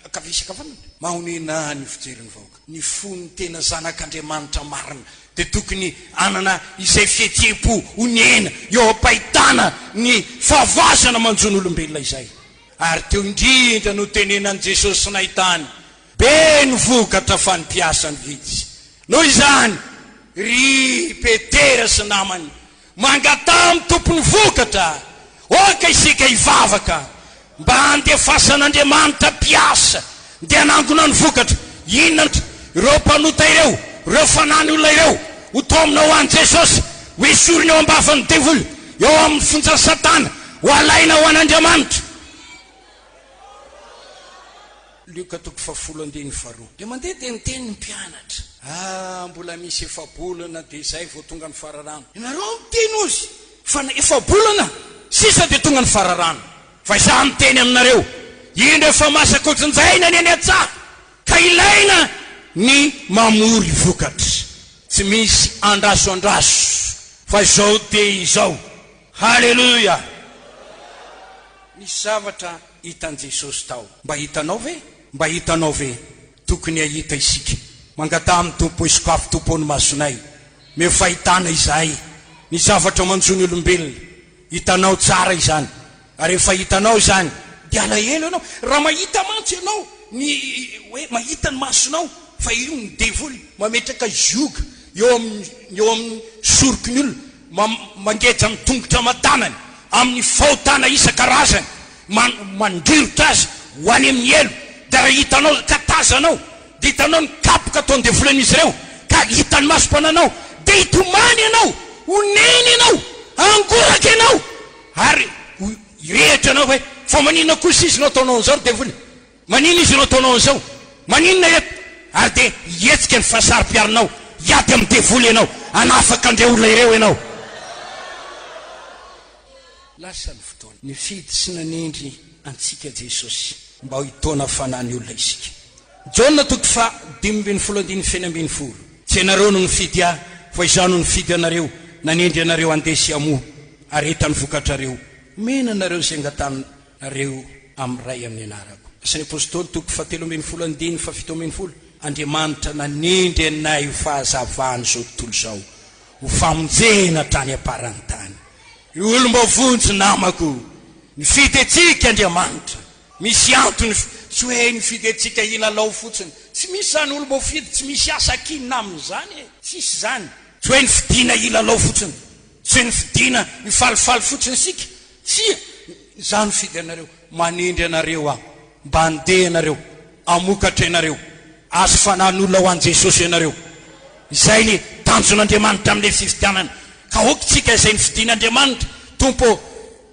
Speaker 1: akavisy akavanana maonena ny fijeriny vahoaka ny fony tena zanak'Andriamanitra marina dia tokony anana izay fihetsepo onena eo ampahitana ny fahavazana manjony olombelona izay ary teo indrindra no tenenan'i Jesosy nahitany be ny vokatra fa ny mpiasa ny vitsy noho izany ry Petera sy namany mangatamy tompony vokatra oka isika hivavaka mba handefasan'Andriamanitra mpiasa dia hanangona ny vokatra inona ireo mpanota ireo ireo fanany olona ireo ho tomina ho an'i Jesosy ho esorina eo ambafan'ny devoly eo amin'ny fonjan'ny Satana ho alaina ho an'Andriamanitra Luka 10:12 dia mandeha teniteny ny mpianatra mbola misy efabolana dia izay vao tonga ny fararano ianareo miteny ozy fa efabolana sisa dia tonga ny fararano fa izaho miteny aminareo indro efa masaka ohatran'izay any an-tsaha ka ilaina ny mamory vokatra tsy misy andrasoandraso fa izao dia izao halleluja misy zavatra hitan'i Jesosy tao mba hitanao ve tokony ahita isika mangatamy tompo isokafo tompony masonay me fahitana izay ny zavatra manjony olombelona hitanao tsara izany ary efa hitanao izany dia alahelo ianao raha mahita mantsy ianao ny hoe mahita ny masonao fa io ny devoly mametraka zioga eo amin'ny sorokiny olona mangeja amin'ny tongotra matanany amin'ny fahotana isan-karazany mandrirotra azy ho any amin'ny elo dia raha hitanao ka tazanao dia hitanao ny kapoka ataony devolin'izy ireo ka hitany masom-pananao dia hitomany ianao oneny ianao angoraka ianao ary irehitra anao hoe fa maninona kosa izy no ataonao an'izao ny devoly manina izy no ataonao an'izao maninona eto ary dia hietsika ny fahasary-piarinao hiady amin'ny devoly ianao anafaka andre olona ireo ianao lasa ny fotoana ny fidy sy nanendry antsika Jesosy mba ho hitona fanany olona isika Jona 5:12 tsy ianareo no nifidy ahy fa izaho no nifidy anareo nanendry anareo andesy amo aretany vokatrareo mena anareo izay angatanareo amin'ny ray amin'ny anarako Asany apôstôly 7:17 Andriamanitra nanendry anay ho fahazavany zao tontolo zao ho famonjena trany aparany tany olombavonjy namako nifidy antsika Andriamanitra misy antony tsy hoe nifidy antsika ilalao fotsiny tsy misy zany olombavofidy tsy misy asa kinina amin'izany tsisy zany tsy hoe nifidina ilalao fotsiny tsy hoe nifidina ifalifaly fotsiny sika tsy zany nifidy anareo manendry anareo aho mba handeha anareo amokatra anareo azo fanan'olona ho an'i Jesosy ianareo izay ny tanjon'Andriamanitra amin'ilay fifidianana ka okitsika izay nifidian'Andriamanitra tompo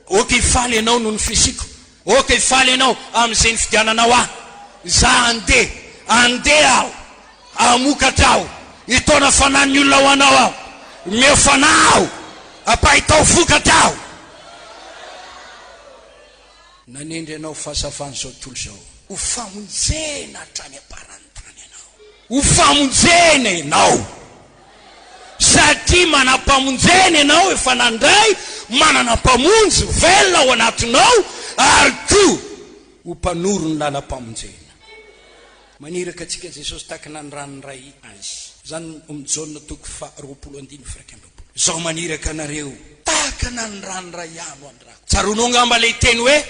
Speaker 1: oka ifaly ianao noho ny fisiko, oka ifaly ianao amin'izay ny fidiananao aho. Za andeha aho amokatra aho itona fanany olona ho anao aho, mefana aho apahitao vokatra aho. Nanendry anao fahasafany zao tontolo zao, ho famonjena hatrany aparany tany ianao, ho famonjena ianao satria manam-pamonjena ianao efa nandray, manana mpamonjy velona ao anatinao ary koa ho mpanoro ny lalam-pamonjena. Maniraka antsika Jesosy takana ny ranoray azy zany Jaona 20:20. Zao maniraka anareo takana ny ranoray ano andrako. Tsarono ngamba le teny hoe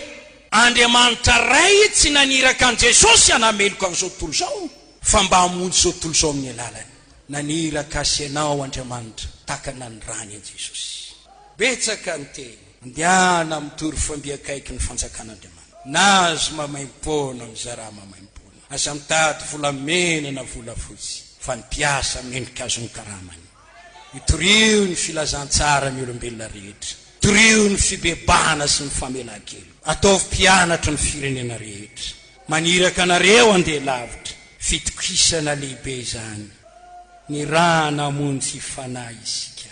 Speaker 1: Andriamanitra ray tsy naniraka an Jesosy anameloko an'izao tontolo zao fa mba hamonjy zao tontolo zao amin'ny alalany. Naniraka asianao Andriamanitra takana ny rany an Jesosy. Betsaka ny teny andiana amitory fambiakaiky ny fanjakan'Andriamanitra. Nazo mamaimpona mizara mamaimpona, aza mitady volamena na volafotsy fa ny piasa mendrika azo ny karamany. Itorio ny filazantsara ny olombelona rehetra, itorio ny fibebana sy ny famelan-kelo, ataovy mpianatra ny firenena rehetra. Maniraka anareo andeha lavitra, fitokisana lehibe zany, ny raha namonjy ifanahy isika.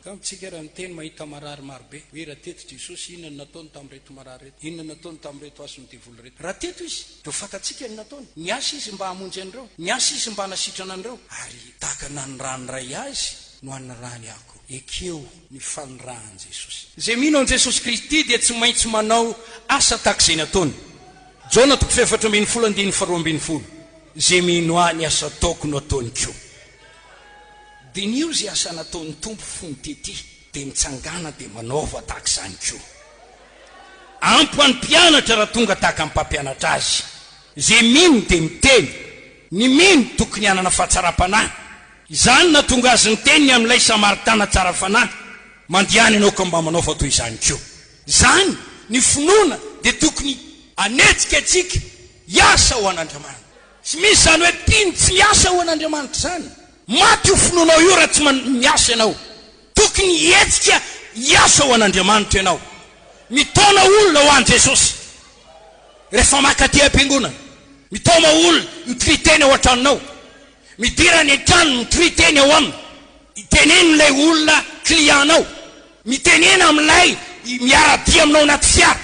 Speaker 1: Kamitsika raha miteny mahita marary marobe hoe raha teto Jesosy inona nataony tamin'ireto marary reto, inona nataony tamin'ireto asy ny devoly reto. Raha teto izy dia fantatsika ny nataony, ny asa izy mba hamonjy an'ireo, ny asa izy mba hanasitrana an'ireo, ary takana ny ranoray azy no anarany ako. Ekeo ny fanirahan Jesosy. Zay mino an Jesosy Kristy dia tsy maintsy manao asa takizay nataony. Jaona 4:20. Zay mino ny asa ataoko no ataony keo. Dia nio zay asa nataon'ny tompo fony tety dia mitsangana dia manaova takizany keo. Ampo any mpianatra raha tonga tahaka amin'ny mpampianatra azy. Zay mino dia miteny, ny mino tokony hanana fahatsara-panahy. Izany na tonga azy ny teniny amin'ilay Samaritana tsara fanahy, mandiany ianao ka mba manaova toy izany keo. Zany ny finoana dia tokony anetsika antsika hiasa ho an'Andriamanitra. Tsy misy zany hoe mpino tsy miasa ho an'Andriamanitra zany. Maty ho finoanao io raha tsy miasa ianao. Tokony hietsika hiasa ho an'Andriamanitra ianao. Mitona olona ho an Jesosy rehefa makaty am-piangonana, mitoma olona mitriteny ao an-tranonao, midira ny an-trano mitriteny ao aminy, iteneny ilay olona klianao, mitenena amin'ilay miaradia aminao anaty fiara.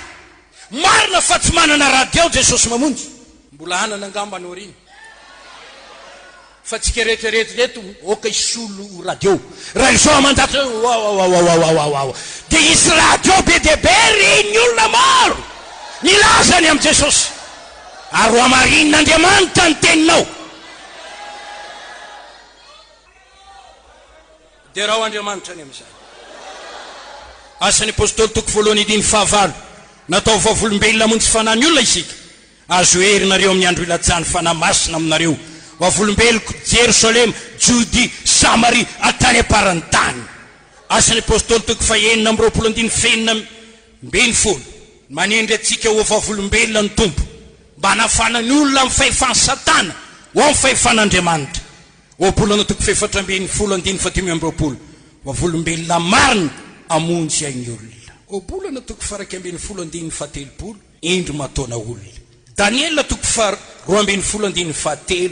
Speaker 1: Marina fa tsy manana radio Jesosy mamonjy, mbola anana angamba ny oriny fa tsika rehetrarehetra oka isolo radio. Raha izao mandatra dia isy radio be dia be reny ny olona maro nilazany amin'i Jesosy, ary amarin'Andriamanitra ny teninao. Dia raha Andriamanitra ny amin'izany. Asan'ny apôstôly 2:9 natao vavolombelona monjy fanany olona isika. Azo herinareo amin'ny andro ilajany fanahy masina aminareo, vavolombeloko Jerosalema, Jody, Samaria, atany aparany tany. Asan'ny apôstôly 2:20 manendry atsika ho vavolombelona ny tompo mba hanafana ny olona amin'ny fahefany Satana ho amin'ny fahefan'Andriamanitra. Apôstôly 2:20 vavolombelona marina amonjy ainy olona. Apôstôly 2:20 indro matona olona. Daniel 2:20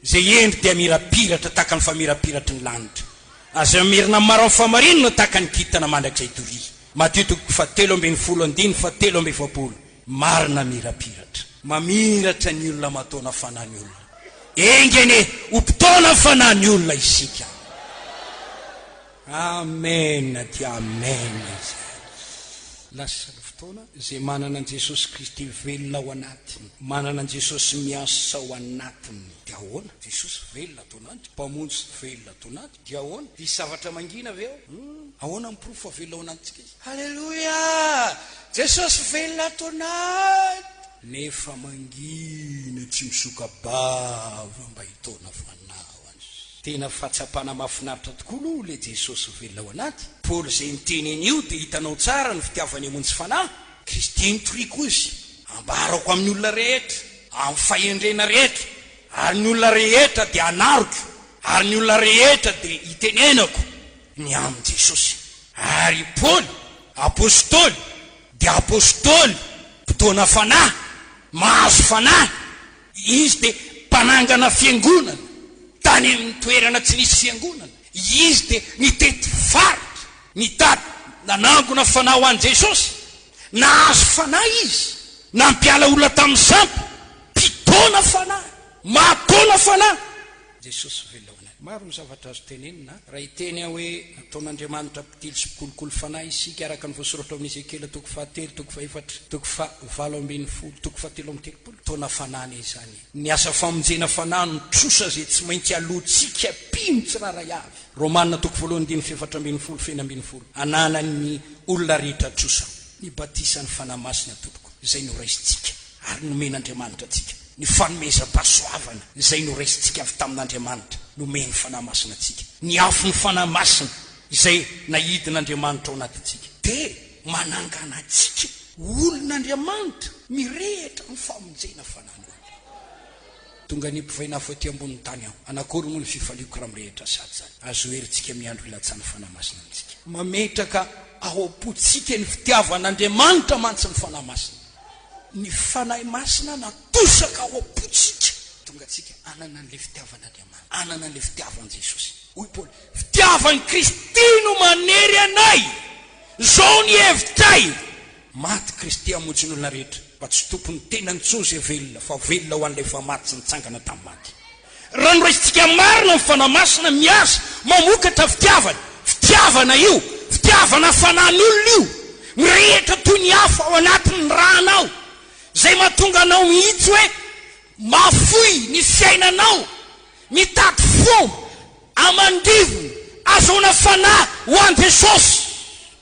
Speaker 1: zay endry dia mirapiratra tahaka ny famirapiratra ny lanitra, aza mirina maro amin'ny famarinana tahaka ny kintana mandrakizay tory. Matteo 7:20 marina mirapiratra, mamiratra ny olona matona fanany olona. Engene uptona fanany olona isika. Amen dia amen. Lasa fotoana zay manana Jesosy Kristy velona ao anatiny, manana Jesosy miasa ao anatiny. Dia ahoana Jesosy velona ato anaty, mpamonjy velona ato anaty. Dia ahoana di zavatra mangina aveo, ahoana miprofo velona ao anatsika izy. Halleluja, Jesosy velona ato anaty. Nefa mangina tsy misoka bava mba hitona fanao azy. Tena fahatsapana mahafinaritra tokoa le Jesosy velona ao anaty. Paul zay miteny io dia hitanao tsara ny fitiavany amonjy fanahy. Kristy nitoriko izy ambarako amin'ny olona rehetra, amin'ny fahendrena rehetra, ary ny olona rehetra dia anaroko, ary ny olona rehetra dia hitenenako ny amin'ny Jesosy. Ary Paul apôstôly dia apôstôly fotoana fanahy mahazo fanahy izy dia mpanangana fiangonana tany amin'ny toerana tsy nisy fiangonana izy dia nitety faritra nitady nanangona fanahy ho an'i Jesosy nahazo fanahy izy nampiala olona tamin'ny sampy mpitona fanahy mahatona fanahy Jesosy velona maro ny zavatra azo tenenina raha iteny hoe nataon'Andriamanitra mpitily sy mpikolokolo fanahy isika araka ny voasoratra amin'ny Ezekela 7:4-7:7 tona fanahy izany ny asa famonjena fanahy ny trosa zay tsy maintsy alohantsika pino tsiraray avy Romanina 2:4-7 ananan'ny olona rehetra trosa ny batisany fanahy masina tompoko izay noraisitsika ary nomen'Andriamanitra atsika ny fanomezam-pahasoavana izay noraisitsika avy tamin'Andriamanitra nomeny fanahy masina atsika ny afo ny fanahy masina izay nahidin'Andriamanitra ao anatintsika dia manangana atsika olon'Andriamanitra mirehitra ny famonjena fanahy tonga ny mpivaina afo aty ambonin'ny tany aho anakory moa ny fifaliako raha mirehitra sady zany azo herintsika miandro ilatsany fanahy masina amintsika mametraka ao am-potsika ny fitiavan'Andriamanitra mantsy ny fanahy masina ny fanahy masina natosaka ao am-potsika tonga atsika anana n'le fitiavan'Andriamanitra anana n'le fitiavan'i Jesosy hoy Paoly fitiavan'i Kristy no manery anay zao ny hevitray maty Kristy hamonjy ny olona rehetra fa tsy tompony tena nitsozy velona fa velona ho an'ilay efa maty sy nitsangana tamin'ny maty raha noraisitsika marina ny fanahy masina miasa mamokatra fitiavana io fitiavana fanan'olona io mirehitra toy ny hafa ao anatin'ny ranao zay mahatonga anao mihitsy hoe mafoy ny fiainanao mitady fomba amandrivony azahoana fanahy ho an'i Jesosy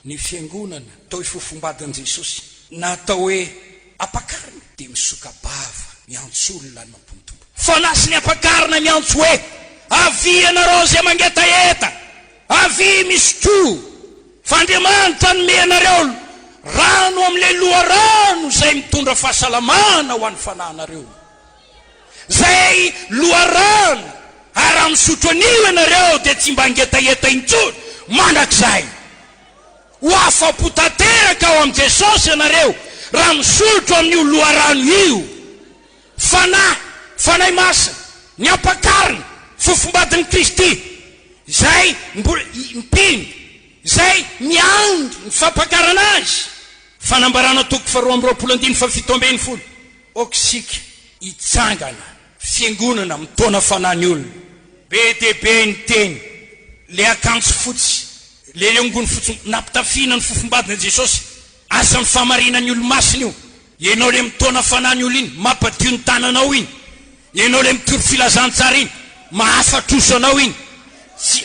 Speaker 1: ny fiangonana atao hifofombadin'i Jesosy na atao hoe apakarina dia misokabava miantso olona mampontompo fanahy sy ny apakarina miantso hoe avy anareo zay mangetaheta avy misy tro fa Andriamanitra nome anareo rano amin'ilay loharano zay mitondra fahasalamana ho an'ny fanahinareo zay loharano ary raha misotro anio ianareo dia tsy mba ngetaheta intsony mandrakizay ho afa-potanteraka ao amin'i Jesosy ianareo raha misotro amin'io loharano io fanahy masina ny ampakarina fofombadin'i Kristy zay mpino zay miandro ny fampakarana azy fanambarana 2:2-7 okisika itsangana fiangonana mitona fanahy olona be dia be ny teny le akanjo fotsy le leongony fotsy nampitafina ny fofombadin'i Jesosy asa ny famarinany olo masina io ianao le mitona fanahy olo iny mampadio ny tananao iny ianao le mitory filazantsara iny mahafatrosanao iny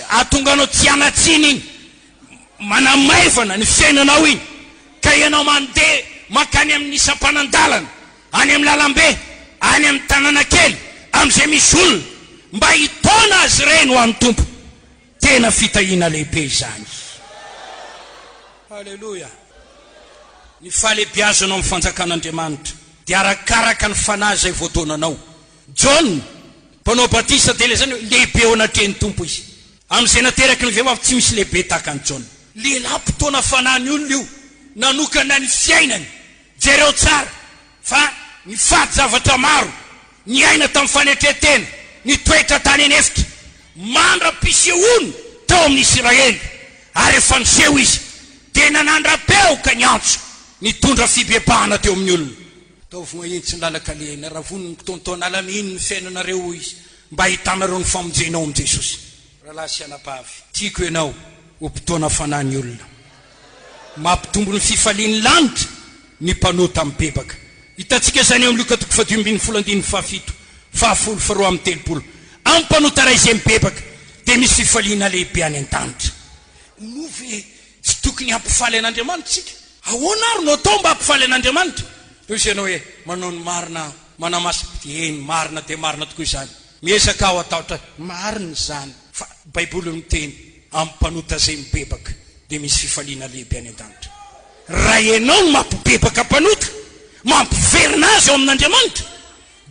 Speaker 1: atonga anao tsy anatsiny iny manamaivana ny fiainanao iny ka ianao mandeha makany amin'ny isam-panandalana any amin'ny lalambe any amin'ny tanàna kely amin'izay misy olona mba hitona azy ireny ho an'ny tompo tena fitahiana lehibe izany halleloja ny fahalebiazanao amin'ny fanjakan'Andriamanitra dia arakaraka ny fanahy zay voatonanao John mpanao batisa dia le zany hoe lehibe ao anatrehany tompo izy amin'izay nateraky ny vehivavy tsy misy lehibe tahaka ny John lehilahy mpitona fanahy olona io nanokana ny fiainany jereo tsara fa ny fady zavatra maro ny aina tamin'ny fanetretena ny toetra tany anefitra mandra-pisehoany tao amin'ny Israely ary efa niseho izy dia nanandra-peo ka niantso nitondra fibebahana teo amin'ny olona ataovina entsy ny lalakaleina raha voniny tontaona alaminy ny fiainanareo izy mba hitanareo ny famonjenao amin'i Jesosy rahalahy sy anabavy tiako ianao ho mpitona fanahy olona mampitombo ny fifalian'ny lanitra ny mpanota amin'ny bebaka hitantsika zany eo amin'ny Luka 2:17 amin'ny mpanota ray izay mibebaka dia misy fifaliana lehibe any an-danitra nove tsy tokony hampifaly an'Andriamanitra tsika ahoana ary no atao mba hampifaly an'Andriamanitra toy izy ianao hoe manao ny marina manamasika eny marina dia marina tokoa izany miezaka aho atahotra marina izany fa baiboly miteny amin'ny mpanota zay mibebaka dia misy fifaliana lehibe any an-danitra raha ianao no mampibebaka mpanota mampiverina azy ao amin'Andriamanitra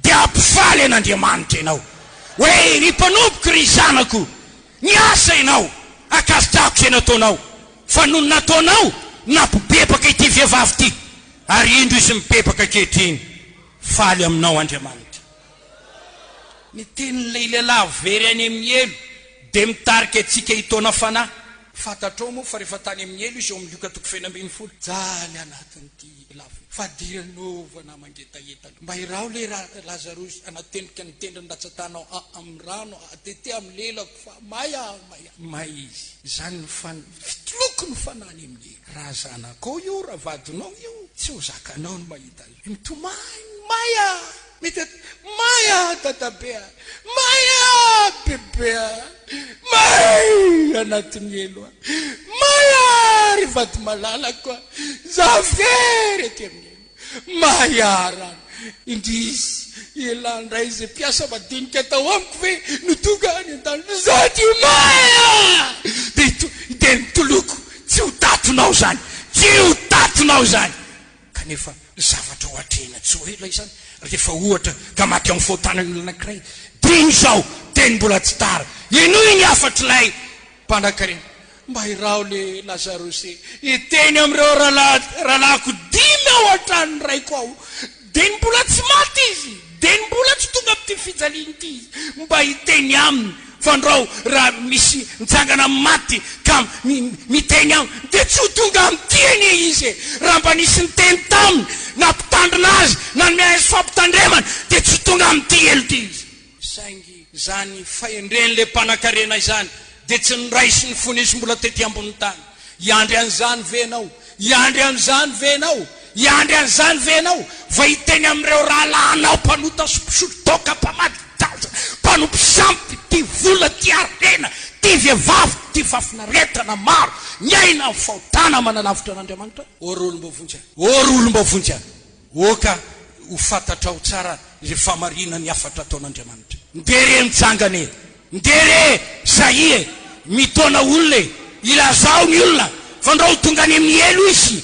Speaker 1: dia hampifaly an'Andriamanitra ianao hoe ry mpanompoka ry zanako ny asa ianao akasitrako izay nataonao fa noho nataonao nampibebaka ity vehivavy ity ary indro izy mipepaka kehitriny faly aminao Andriamanitra. Ny tenin'ilay lehilahy very any amin'ny elo dia mitarika antsika hitaona fanahy. Fantatrao moa fa rehefa tany amin'ny elo izy eo amin'ny Luka 4:20 jaly anatin'ity lavo fadiranova mangetaheta mba irao le Lazarus anatendrika ny tendrony ratsatanao amin'ny rano atete amin'ny lelako fa may izy zany fitoloko ny fanany amin'ny raha zanakao io raha vadinao io tsy ho zakanao no mahita azy mitomany mety maya tatabea maya bebea may anatin'ny elo maya ry vady malalako zavery ety amin'ny elo maya rano indrisy elandray izy piasa madinika tao amiko ve notonga any an-tany zady maya dia nitoloko tsy ho tatonao zany kanefa zavatra ho atrena tsy ho ela izany rehefa ohatra ka maty amin'ny faotanany anankiray diny zao teny mbola tsy tara ino iny afatra lay mpanankarena mba irao le Lazarus iteny amin'ireo rahalahiko 5 ao an-trano raiko ao dia mbola tsy maty izy dia mbola tsy tonga amin'ity fijaliana ity izy mba iteny aminy fandrao raha misy mitsangana maty ka miteny aminy dia tsy ho tonga amin'ity izy raha mba nisy niteny taminy nampitandrina azy na miazy fampitandremana dia tsy tonga amin'ity elo ity izy saingy zany fahendren'le mpanankarena izany dia tsy niraisy ny fonisy mbola tety ambony tany iandry an'izany venao va iteny amin'ireo rahalanao mpanota sotoka mpamaditaza mpanompo sampy ty vola ty arena ty vehivavy ty fafinaretana maro nyaina amin'ny fahotana manalavitra an'Andriamanitra orolomba vonjy oka ho fantatrao tsara izay famarina ny afatra ataon'Andriamanitra ndere mitsangane ndere saie mitona olona ilazao ny olona fandrao tonga any amin'ny elo izy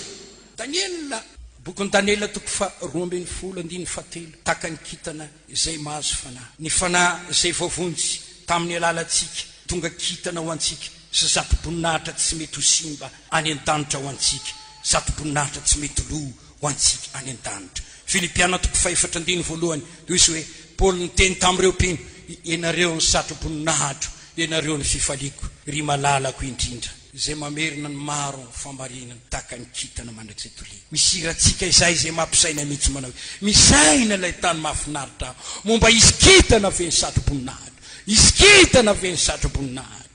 Speaker 1: Daniela bokin'ny Daniela 12:7 taka ny kitana izay mahazo fanahy ny fanahy izay voavonjy tamin'ny alalantsika tonga kitana ho antsika sy zato-boninahitra tsy mety ho simba any an-danitra ho antsika zato-boninahitra tsy mety lo ho antsika any an-danitra Filipiana 4:1 izy hoe Paul niteny tamin'ireo mpino ianareo ny sato-boninahitra ianareo ny fifaliko ry malalako indrindra izay mamerina ny maro famarinana taka ny kitana mandrak'izay misy iratsika izay mampisaina mihitsy manao misaina ilay tany mahafinaritra momba izy kitana ve ny sato-boninahitra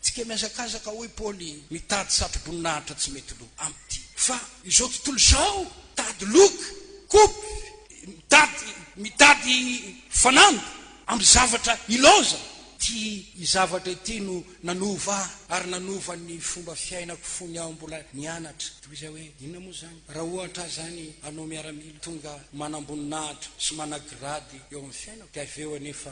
Speaker 1: tsika miazakazaka hoe Pauli mitady sato-boninahitra tsy mety lo amty fa izao tontolo zao mitady loka kopy mitady fanamby amin'ny zavatra iloza ty zavatra ity no nanova ary nanova ny fomba fiainako fony aho mbola nianatra toy izay hoe inona moa zany raha ohatra zany anao miaramila tonga manamboninahitra sy managrady eo amin'ny fiainako dia aveo anefa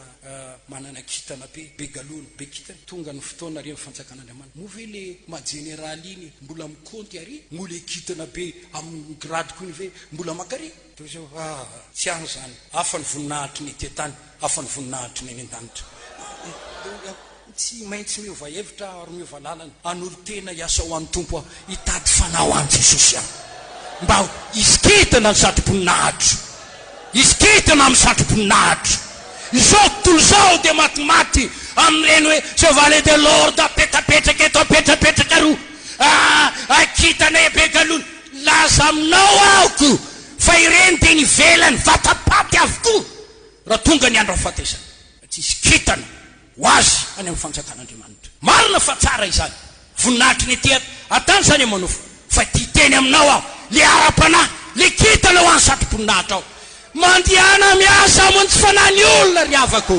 Speaker 1: manana kitana be galona be kitana tonga ny fotoana ary fanjakan'Andriamanitra moa ve le majeneraly iny mbola mikonty ary moa le kitana be amin'ny grady koa iny ve mbola makary toy izay tsy any zany afa ny voninahitry ny tetany afa ny voninahitry ny an-danitra tsy maintsy miova hevitra ary miova lalana an'olo tena hiasa ho an'ny tompo hitady fanao an Jesosy mba iskitana ny sato-boninahitra amin'ny sato-boninahitra izao tontolo zao dia matimaty amin'ireny hoe chevalier de l'ordre apetrapetraka eto apetrapetraka roa akitana be galona laza aminao aoko fa ireny dia nivelany vatapaty avokoa raha tonga ny andro afatesana tsy isy kitana ho azy any amin'ny fanjakan'Andriamanitra marina fa tsara izany voninahitry ny ety atany zany manofo fa titeny aminao aho le ara-panahy le kitana ho any sato-boninahitra ao mandihana miasa mony tsy fanahy olona ry avako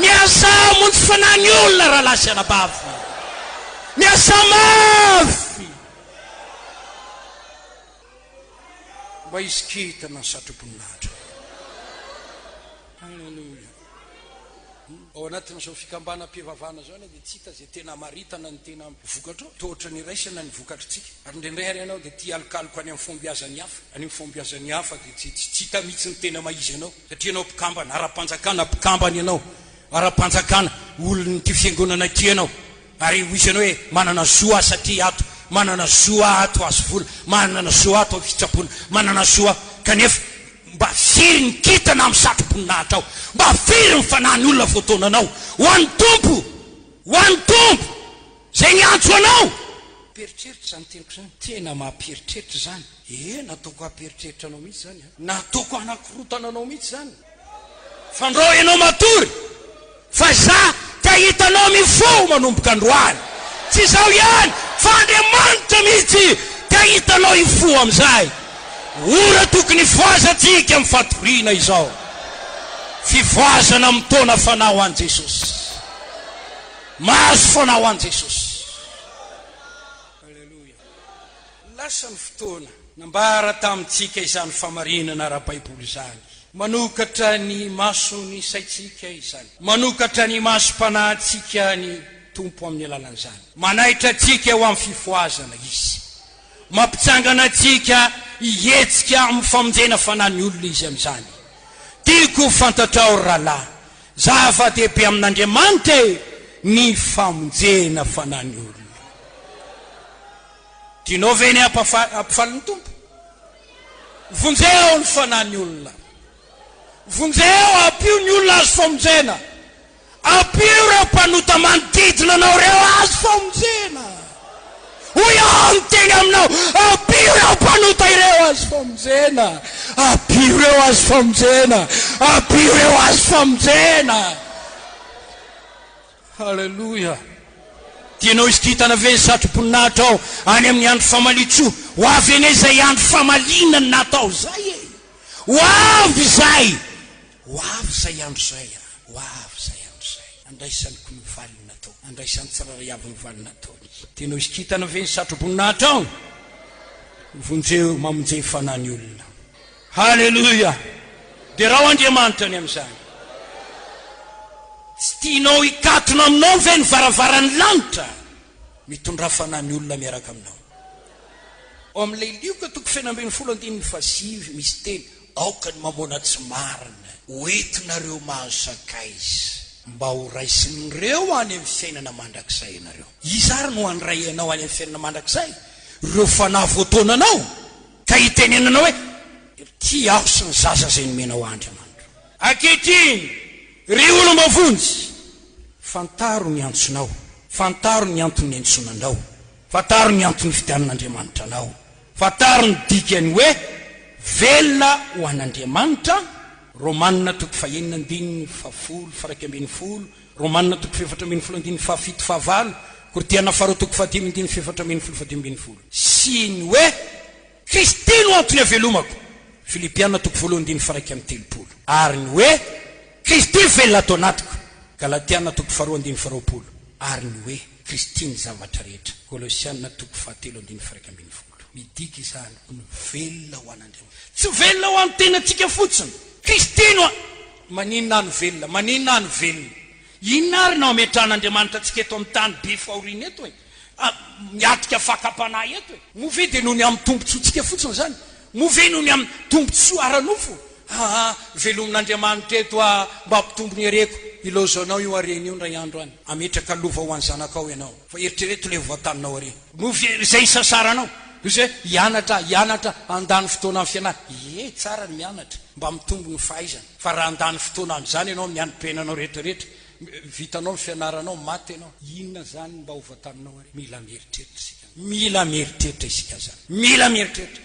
Speaker 1: miasa mony tsy fanahy olona raha lasy anabavy miasa mafy mba izy kitana ny sato-boninahitra halleluja ao anatin'izao fikambanam-pivavahana zao dia tsy hita zay tena maritana ny tena vokatra tohatra ny raisana ny vokatritsika ary ndraindray ary ianao dia tia alokaloka any amin'ny fombiazany hafa any amin'ny fombiazany hafa dia tsy hita mihitsy ny tena maizy ianao satria ianao mpikambana ara-panjakana ianao ara-panjakana olony ty fiangonana ty ianao ary ho izy ianao hoe manana zoa satria ato
Speaker 3: manana zoa ato azo vola, manana zoa ato fitsapona, manana zoa kanefa mba firy ny kitana amin'ny satroboninahitra ao, mba firy ny fanahy ny olona voatonanao ho an'ny tompo zay ny antso anao.
Speaker 1: Peritreritra zany teniko zany, tena mamperitreritra zany. Nataoko hamperitreritra anao mihitsy zany,
Speaker 3: nataoko anankirotana anao mihitsy zany. Fandro ianao matory fa za ka hitanao mifo manomboka androany, tsy zao ihany fa Andriamanitra mihitsy ka hitanao ifo amizay. Ora tokony fivoazantsika amin'ny fatoriana izao, fivoazana amin'ny taona fanahy ho an'i Jesosy, mahazo fanahy ho an'i Jesosy.
Speaker 1: Halleluja.
Speaker 3: Lasa ny fotoana nambara tamintsika izany famarinana ara-Baiboly izany, manokatra ny masony saitsika izany, manokatra ny masom-panahintsika ny tompo amin'ny alalan'izany, manaitra atsika ho amin'ny fifoazana izy, mampitsangana atsika ihetsika amin'ny famonjena fanahy ny olona izy amin'izany. Tiako fantatrao rahalahy, zava-dehibe amin'Andriamanitra ny famonjena fanahy ny olona. Tianao ve ny hampifaly ny tompo? Vonjeo ny fanahy ny olona, vonjeo apio ny olona azo famonjena, apio reo mpanota manodidina anao reo azo famonjena. Hoy teny aminao, apio reo mpanota ireo azo famonjena, apio reo azo famonjena, apio reo azo famonjena. Halleluja. Tianao isikitana ve ny satroboninahitra ao any amin'ny andro famalitso, ho avy ene zay andro famaliana ny natao zay e, ho avy zay andro zay, ho avy zay andro zay, andraisany ko ny valiny natao, andraisany tsirairay avy ny valiny natao. Tianao isikitana ve ny satroboninahitra ao, vonjeo mamonjeo fanahy ny olona. Halleluja. De raha Andriamanitra ny amin'izany, tsy tianao hikatona aminao ve ny varavaran'ny lanitra, mitondra fanahy ny olona miaraka aminao. Ao amin'ilay lioka toko fenambin'ny folo andininy fasivy misy teny, aoka ny mamona tsy marina, hoentinareo mahazakaizy, mba ho raisin'ireo any amin'ny fiainana mandrakizay ianareo. Izary no handray anao any amin'ny fiainana mandrakizay, ireo fanahy voatonanao, ka hitenenanao hoe ty aho sy ny zaza zay nomenao Andriamanitra. Ankehitriny ry olo mavonjy, fantaro ny antsonao, fantaro ny antony entsonanao, fantaro ny antony fidianan'Andriamanitra anao, fantaro ny dikany hoe velona ho an'Andriamanitra. Romanina toko fahenina andininy fafolo faraika ambin'ny folo, Romanina toko fefatra ambin'ny folo andininy fafito favalo, Kortiana faro toko fadimy andininy fefatra ambin'ny folo fadimy ambin'ny folo. Sy ny hoe Kristy no antony avelomako, Filipiana toko voalohany andininy faraika amin'ny telopolo. Ary ny hoe Kristy velona atao anatiko, Galatiana toko faharoa andininy faharoapolo. Ary ny hoe Kristy ny zavatra rehetra, Kolosiana toko fahatelo andininy faraika ambin'ny folo. Midika izany ny velona ho an'Andriamanitra, tsy velona ho amin'ny tenantsika fotsiny. Kristy no maninona ny velona, maninona ny velona. Inona ary na ametran'Andriamanitra atsika eto amin'ny tany be fahoriana eto e, miatrika fakapanahy eto e, move dia noho ny amin'ny tombontsoantsika fotsiny zany, move noho ny amin'ny tombontsoa aranofo. Velomin'Andriamanitra eto mba mpitombony areko, ilozanao io areny io ndray andro any, ametraka lova ho any zanakao ianao, fa eritrereto le voataninao areny, move zay sasaranao. Hoe hianatra andany fotoana amin'ny fianarana, tsara ny mianatra mba mitombo ny fahaizana, fa raha andany fotoana amin'izany ianao mianam-piainanao rehetrarehetra, vitanao ny fianaranao maty ianao, inona zany mba ho voataninao ary? Mila mieritreritra isika, mila mieritreritra isika zany, mila mieritreritra.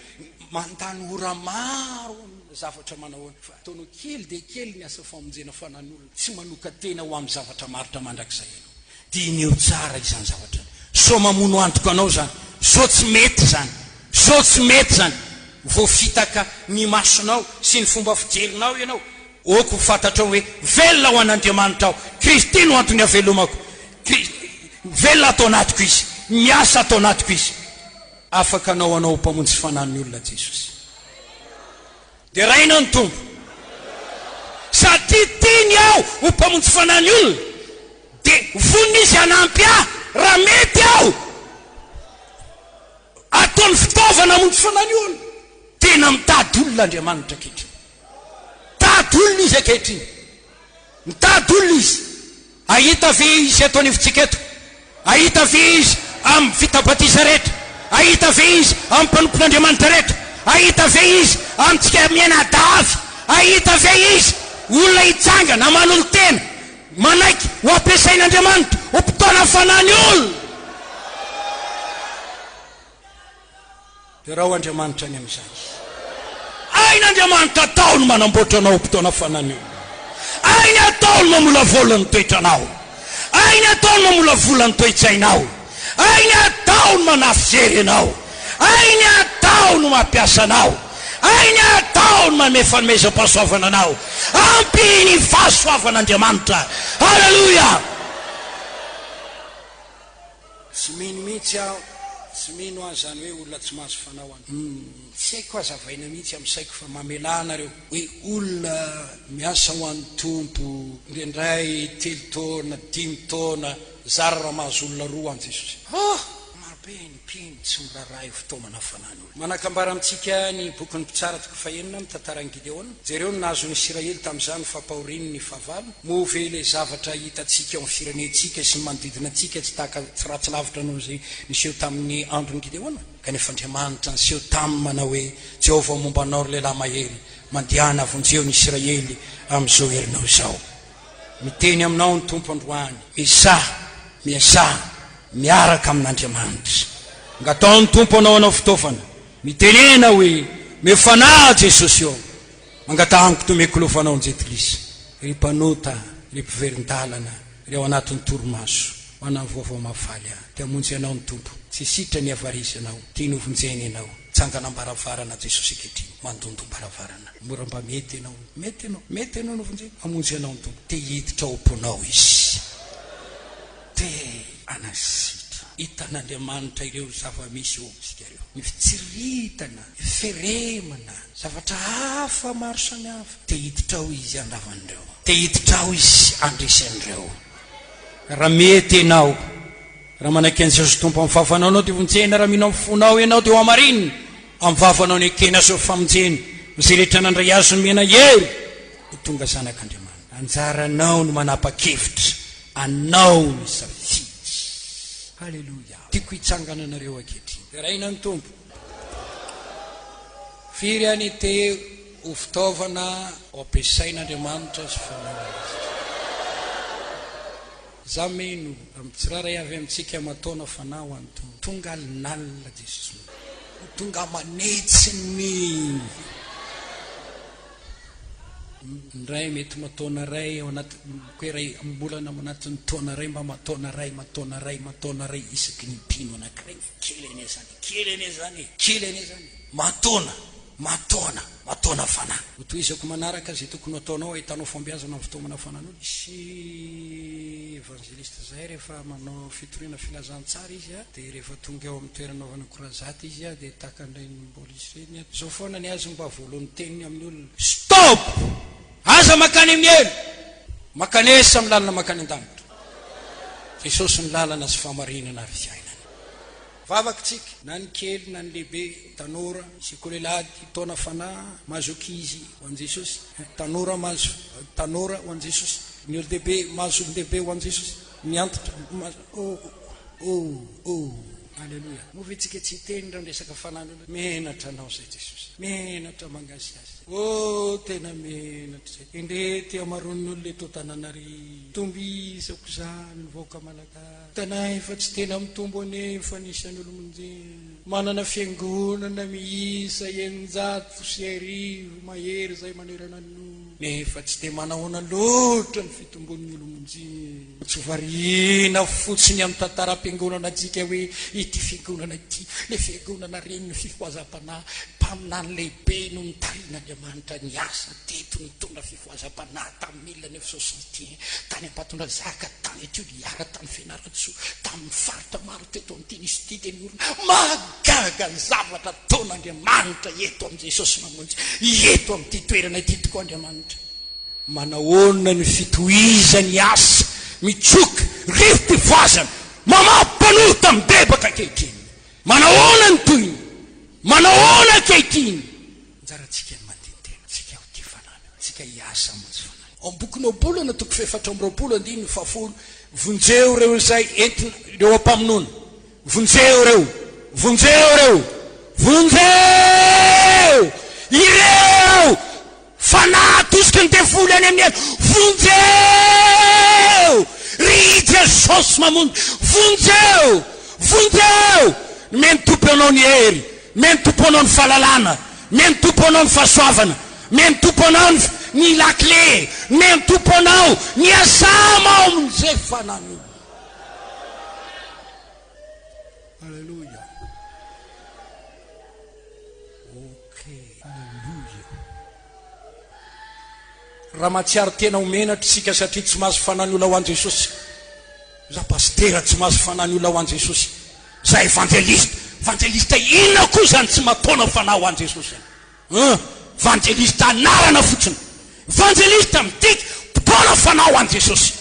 Speaker 3: Mandany ora maro zavatra manao, fa ataonao kely dia kely ny asa famonjena fanahy ny olona, tsy manoka tena ho amin'ny zavatra maritra mandrakizay ianao. Dineo tsara izany zavatra, so mamono antoka anao zany, so tsy mety zany, so tsy mety zany. Voafitaka ny masonao sy ny fomba fijerinao ianao, oko fantatrao hoe velona ho an'Andriamanitra ao, Kristy no antony avelomako, velona atao anatiko izy, miasa atao anatiko izy. Afaka anao mpamonjy fanahy ny olona Jesosy. Dia raina ny tompo, satria tiany aho ho mpamonjy fanahy ny olona, dia vonina izy hanampy aho raha mety aho ataony fitaovana hamonjy fanahy ny olona. Tena mitady olona Andriamanitra ankehitriny, mitady olona izy ankehitriny, mitady olona izy. Ahita ve izy eto anivontsika eto? Ahita ve izy amin'ny fitabatisa rehetra? ahita ve izy amin'ny mpanompon'Andriamanitra rehetra, ahita ve izy amintsika miaina davy, ahita ve izy olona hitsangana manolo tena manaiky ho ampiasain'Andriamanitra ho mpitaona fanany olona. dia raha ho Andriamanitra any amin'izay, aina Andriamanitra ataony manamboatra anao ho mpitaona fanany olona, ainy ataony mamola volany toetranao, ainy ataony mamola volany toetsainao, ainy ataony manafy anao, ainy ataony mampiasa anao, ainy ataony manome fanomezam-pahasoavana anao. Ampiny fahasoavan'Andriamanitra. Halleluja. Tsy mino mihitsy aho, tsy mino aho zany hoe olona tsy mahazo fanao any. Tsy haiko azavaina mihitsy amin'ny saiko fa mamelana reo hoe olona miasa ho an'ny tompo indraindray 3 taona 5 taona zara raha mahazo olona roa an' Jesosy. Marobe ny mpino tsy miraray fitaomana fanany olona. Manakambara amintsika ny bokin'ny mpitsara toko fahenina ny tantaran'i Gideona. Jereo ny nahazo ny Israely tamin'izany fampahoriny ny fahavalo. Move le zavatra hitantsika ao amin'ny firenentsika sy ny manodidina antsika tsy ratsy lavitra noho izay niseho tamin'ny andron'ny Gideona. Kanefa Andriamanitra niseho taminy manao hoe Jehovah momba anao lehilahy mahery, mandehana avonjeo ny Israely amin'izao herinao izao. Miteny aminao ny tompo androany, miasa miaraka amin'Andriamanitra. Ngataony tompo anao fitaovana, mitenena hoe mefanahy Jesosy eo, mangatahaniko to mekolofanao njetilisa, ry mpanota, ry mpiverin-dalana, ry ao anatin'ny toromaso, manao vaovao mafaly ahy, te hamonjy anao ny tompo, tsy sitra ny avarisy anao, tia novonjeny anao, tsangana mbaravarana Jesosy eketriny, mandondo mbaravarana, mora mba mety anao novonjeny, hamonjy anao ny tompo, te hiditra omponao izy, te anasitra. Hitan'Andriamanitra ireo zava-misy obsika reo, ny fitsiritana, ny feremana, zavatra hafa maro samy hafa, te hiditra ao izy andavan'ireo, te hiditra ao izy andresan'ireo. Raha mety ianao, raha manaiky an'Jesosy tompo amin'ny vavanao anao dia vonjena, raha mino amin'ny fonao ianao dia ho amarinina amin'ny vavanao ny ekena so famonjeny, izay rehetra nandray azo ny miana hery ho tonga zanak'Andriamanitra. Anjaranao no manapa-kevitra, anao ny safidy. Halleluja. Tiako hitsangana anareo ankehitriny. Raina ny tompo. Firy any te ho fitaovana ho ampiasain'Andriamanitra sy fanao azy. Za meno tsiraray avy amintsika mataona fanao an'ny tompo. Tonga alinalina Jesosy. Tonga manetsy ny ndray mety mataona ray ao anaty koeray ambolana anatin'ny taona ray mba mataona ray isaky ny mpino anankiray kely ene zany mataona fanahy. Hotoizako manaraka zay tokony ataonao ahitanao fambiazana amin'ny fitaomana fanan'olo. Sy evangelista zay rehefa manao fitoriana filazantsara izy dia rehefa tonga eo amin'ny toerana vanankorazaty izy dia takandray ny bolisy reny zao foana ny azy mba voalohany teniny amin'ny olona, stop, aza makany amin'ny elo, makanesa amin'ny lalana makany an-danitra. Jesosy ny lalana sy famarinana ary fiainana. Vavakitsika na ny kely na ny lehibe, tanora sikolelady taona fanahy mahazo ankizy ho an'i Jesosy, tanora mahazo tanora ho an'i Jesosy, ny olon-dehibe mahazo olon-dehibe ho an'i Jesosy, ny antitra Alleluia. Moventsika tsy teny raha resaka fanan'olona. Menatra anao zay Jesosy, menatra mangasiasy, tena menatra zay. Indrety amaron'olona eto Tananarivo, tombisako zany ny vahoaka malagasy. Tanay efa tsy tena mitombo anefa anisan'ny olomonjeny, manana fiangonana miisa 900 mahery zay manerana ny nefa tsy te manahoana loatra ny fitombon'ny olomonjeny. Tsy variana fotsiny amin'ny tantaram-piangonana antsika hoe ity fiangonana ity, le fiangonana reny ny fifohazam-panahy, mpaminany lehibe no nitarin'Andriamanitra ny asa teto nitondra fifohazam-panahy tamin'ny 1961 tany Ambatondrazaka, tany Toliara, tany Fianaratsoa, tamin'ny faritra maro teto amin'ity nisy ity dia ny olona magaga ny zavatra taon'Andriamanitra eto amin'i Jesosy mamonjy eto amin'ity toerana ity tokoa. Andriamanitra manahoana ny fitohizany asa mitsoka rivotra voazana mamampanota midebaka ankehitriny, manahoana ny toyny, manahoana ankehitriny. Anjarantsika ny mandintena, tsika ho tia fanana, tsika hiasa monjy fanana. Ao boky Nobolana toko 7:9-10 vonjeo reo izay entina reo ampamonoana, vonjeo reo vonjeo reo, vonjeo ireo fanahy tosika ny devoly any amin'ny vonjeo ry Jesosy mamonjy, vonjeo, vonjeo. Meny tompo anao ny hery, meny tompo anao ny fahalalana, meny tompo anao ny fahasoavana, meny tompo anao ny lakle, meny tompo anao ny asama ao amin'izay fanany. Alleluia. Okay, alleluia. Raha matsiaro tena omenatra isika satria tsy mahazo fanany olona ho an Jesosy. Za pastera tsy mahazo fanany olona ho an Jesosy. Za evangelista inona koa zany tsy matona fanahy ho an Jesosy. Evangelista anarana fotsiny. Evangelista mitika mpitona fanahy ho an Jesosy.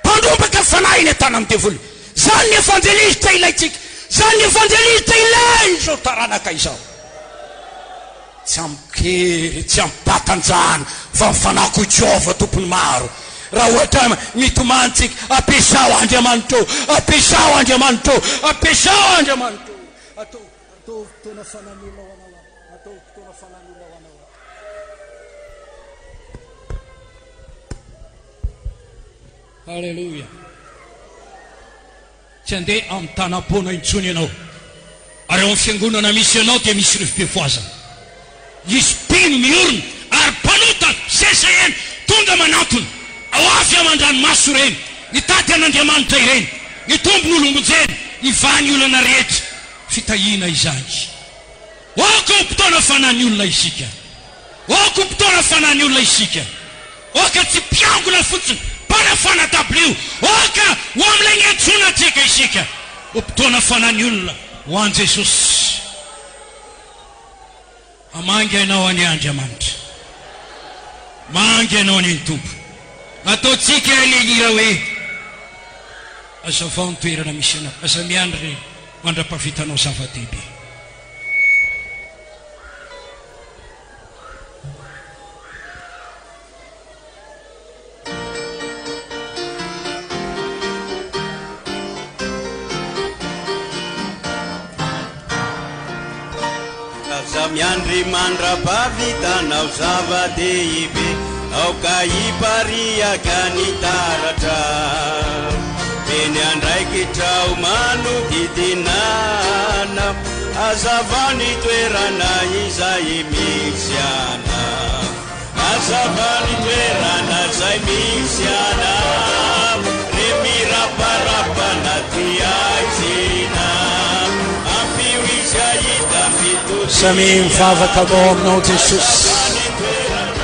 Speaker 3: Mpandombaka fanahy iny an-tanan'ny devoly. Zany ny evangelista ilaitsika. Zany ny evangelista ilay izao taranaka izao. Tsy amikery, tsy ambatanjana fa mifanako Jehova tompony maro. Raha ohatra mitomantsika ampiasao Andriamanitra, ampiasao Andriamanitra, ampiasao Andriamanitra. Atao fotoana fanan'olona ho anao, atao fotoana fanan'olona ho anao. Halleluja. Tsy andeha amin'ny tanam-pona intsony ianao. Ary ao amin'ny fiangonana misy ianao dia misy rifim-pifoazana. Misy mpino miorona ary mpanota sesa eny tonga manatona. Ao avy aman-dranomaso ireny, nitady an'Andriamanitra ireny, ny tombony olombonjeny, ivany olona rehetra. Fitahiana izany. Oka mpitona fanany olona isika. Oka mpitona fanany olona isika. Oka tsy mpiangona fotsiny mpanafana W. Oka ho amin'ilay ngentsona antsika isika. Mpitona fanany olona ho an Jesosy. Amangy ianao any Andriamanitra. Mangy ianao any Tompo. Ataotsika alelira hoe azavao ny toerana misy anao. Aza miandry mandra-pavitanao zava-dehibe.
Speaker 4: Aza miandry mandra-pavitanao zava-dehibe. Aoka hipariaka ny taratra, eny andraikitra manodidinana, azava ny toerana izay misy ana, azava ny toerana izay misy ana, re miraparapana tiaizina, ampio izay hita fito.
Speaker 3: Samy mivavaka anao aminao Jesosy.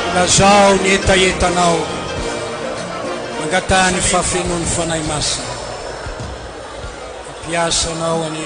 Speaker 3: Lazao ny etaetanao, mangatany fahafenoan'ny fanahy masina, ampiasanao any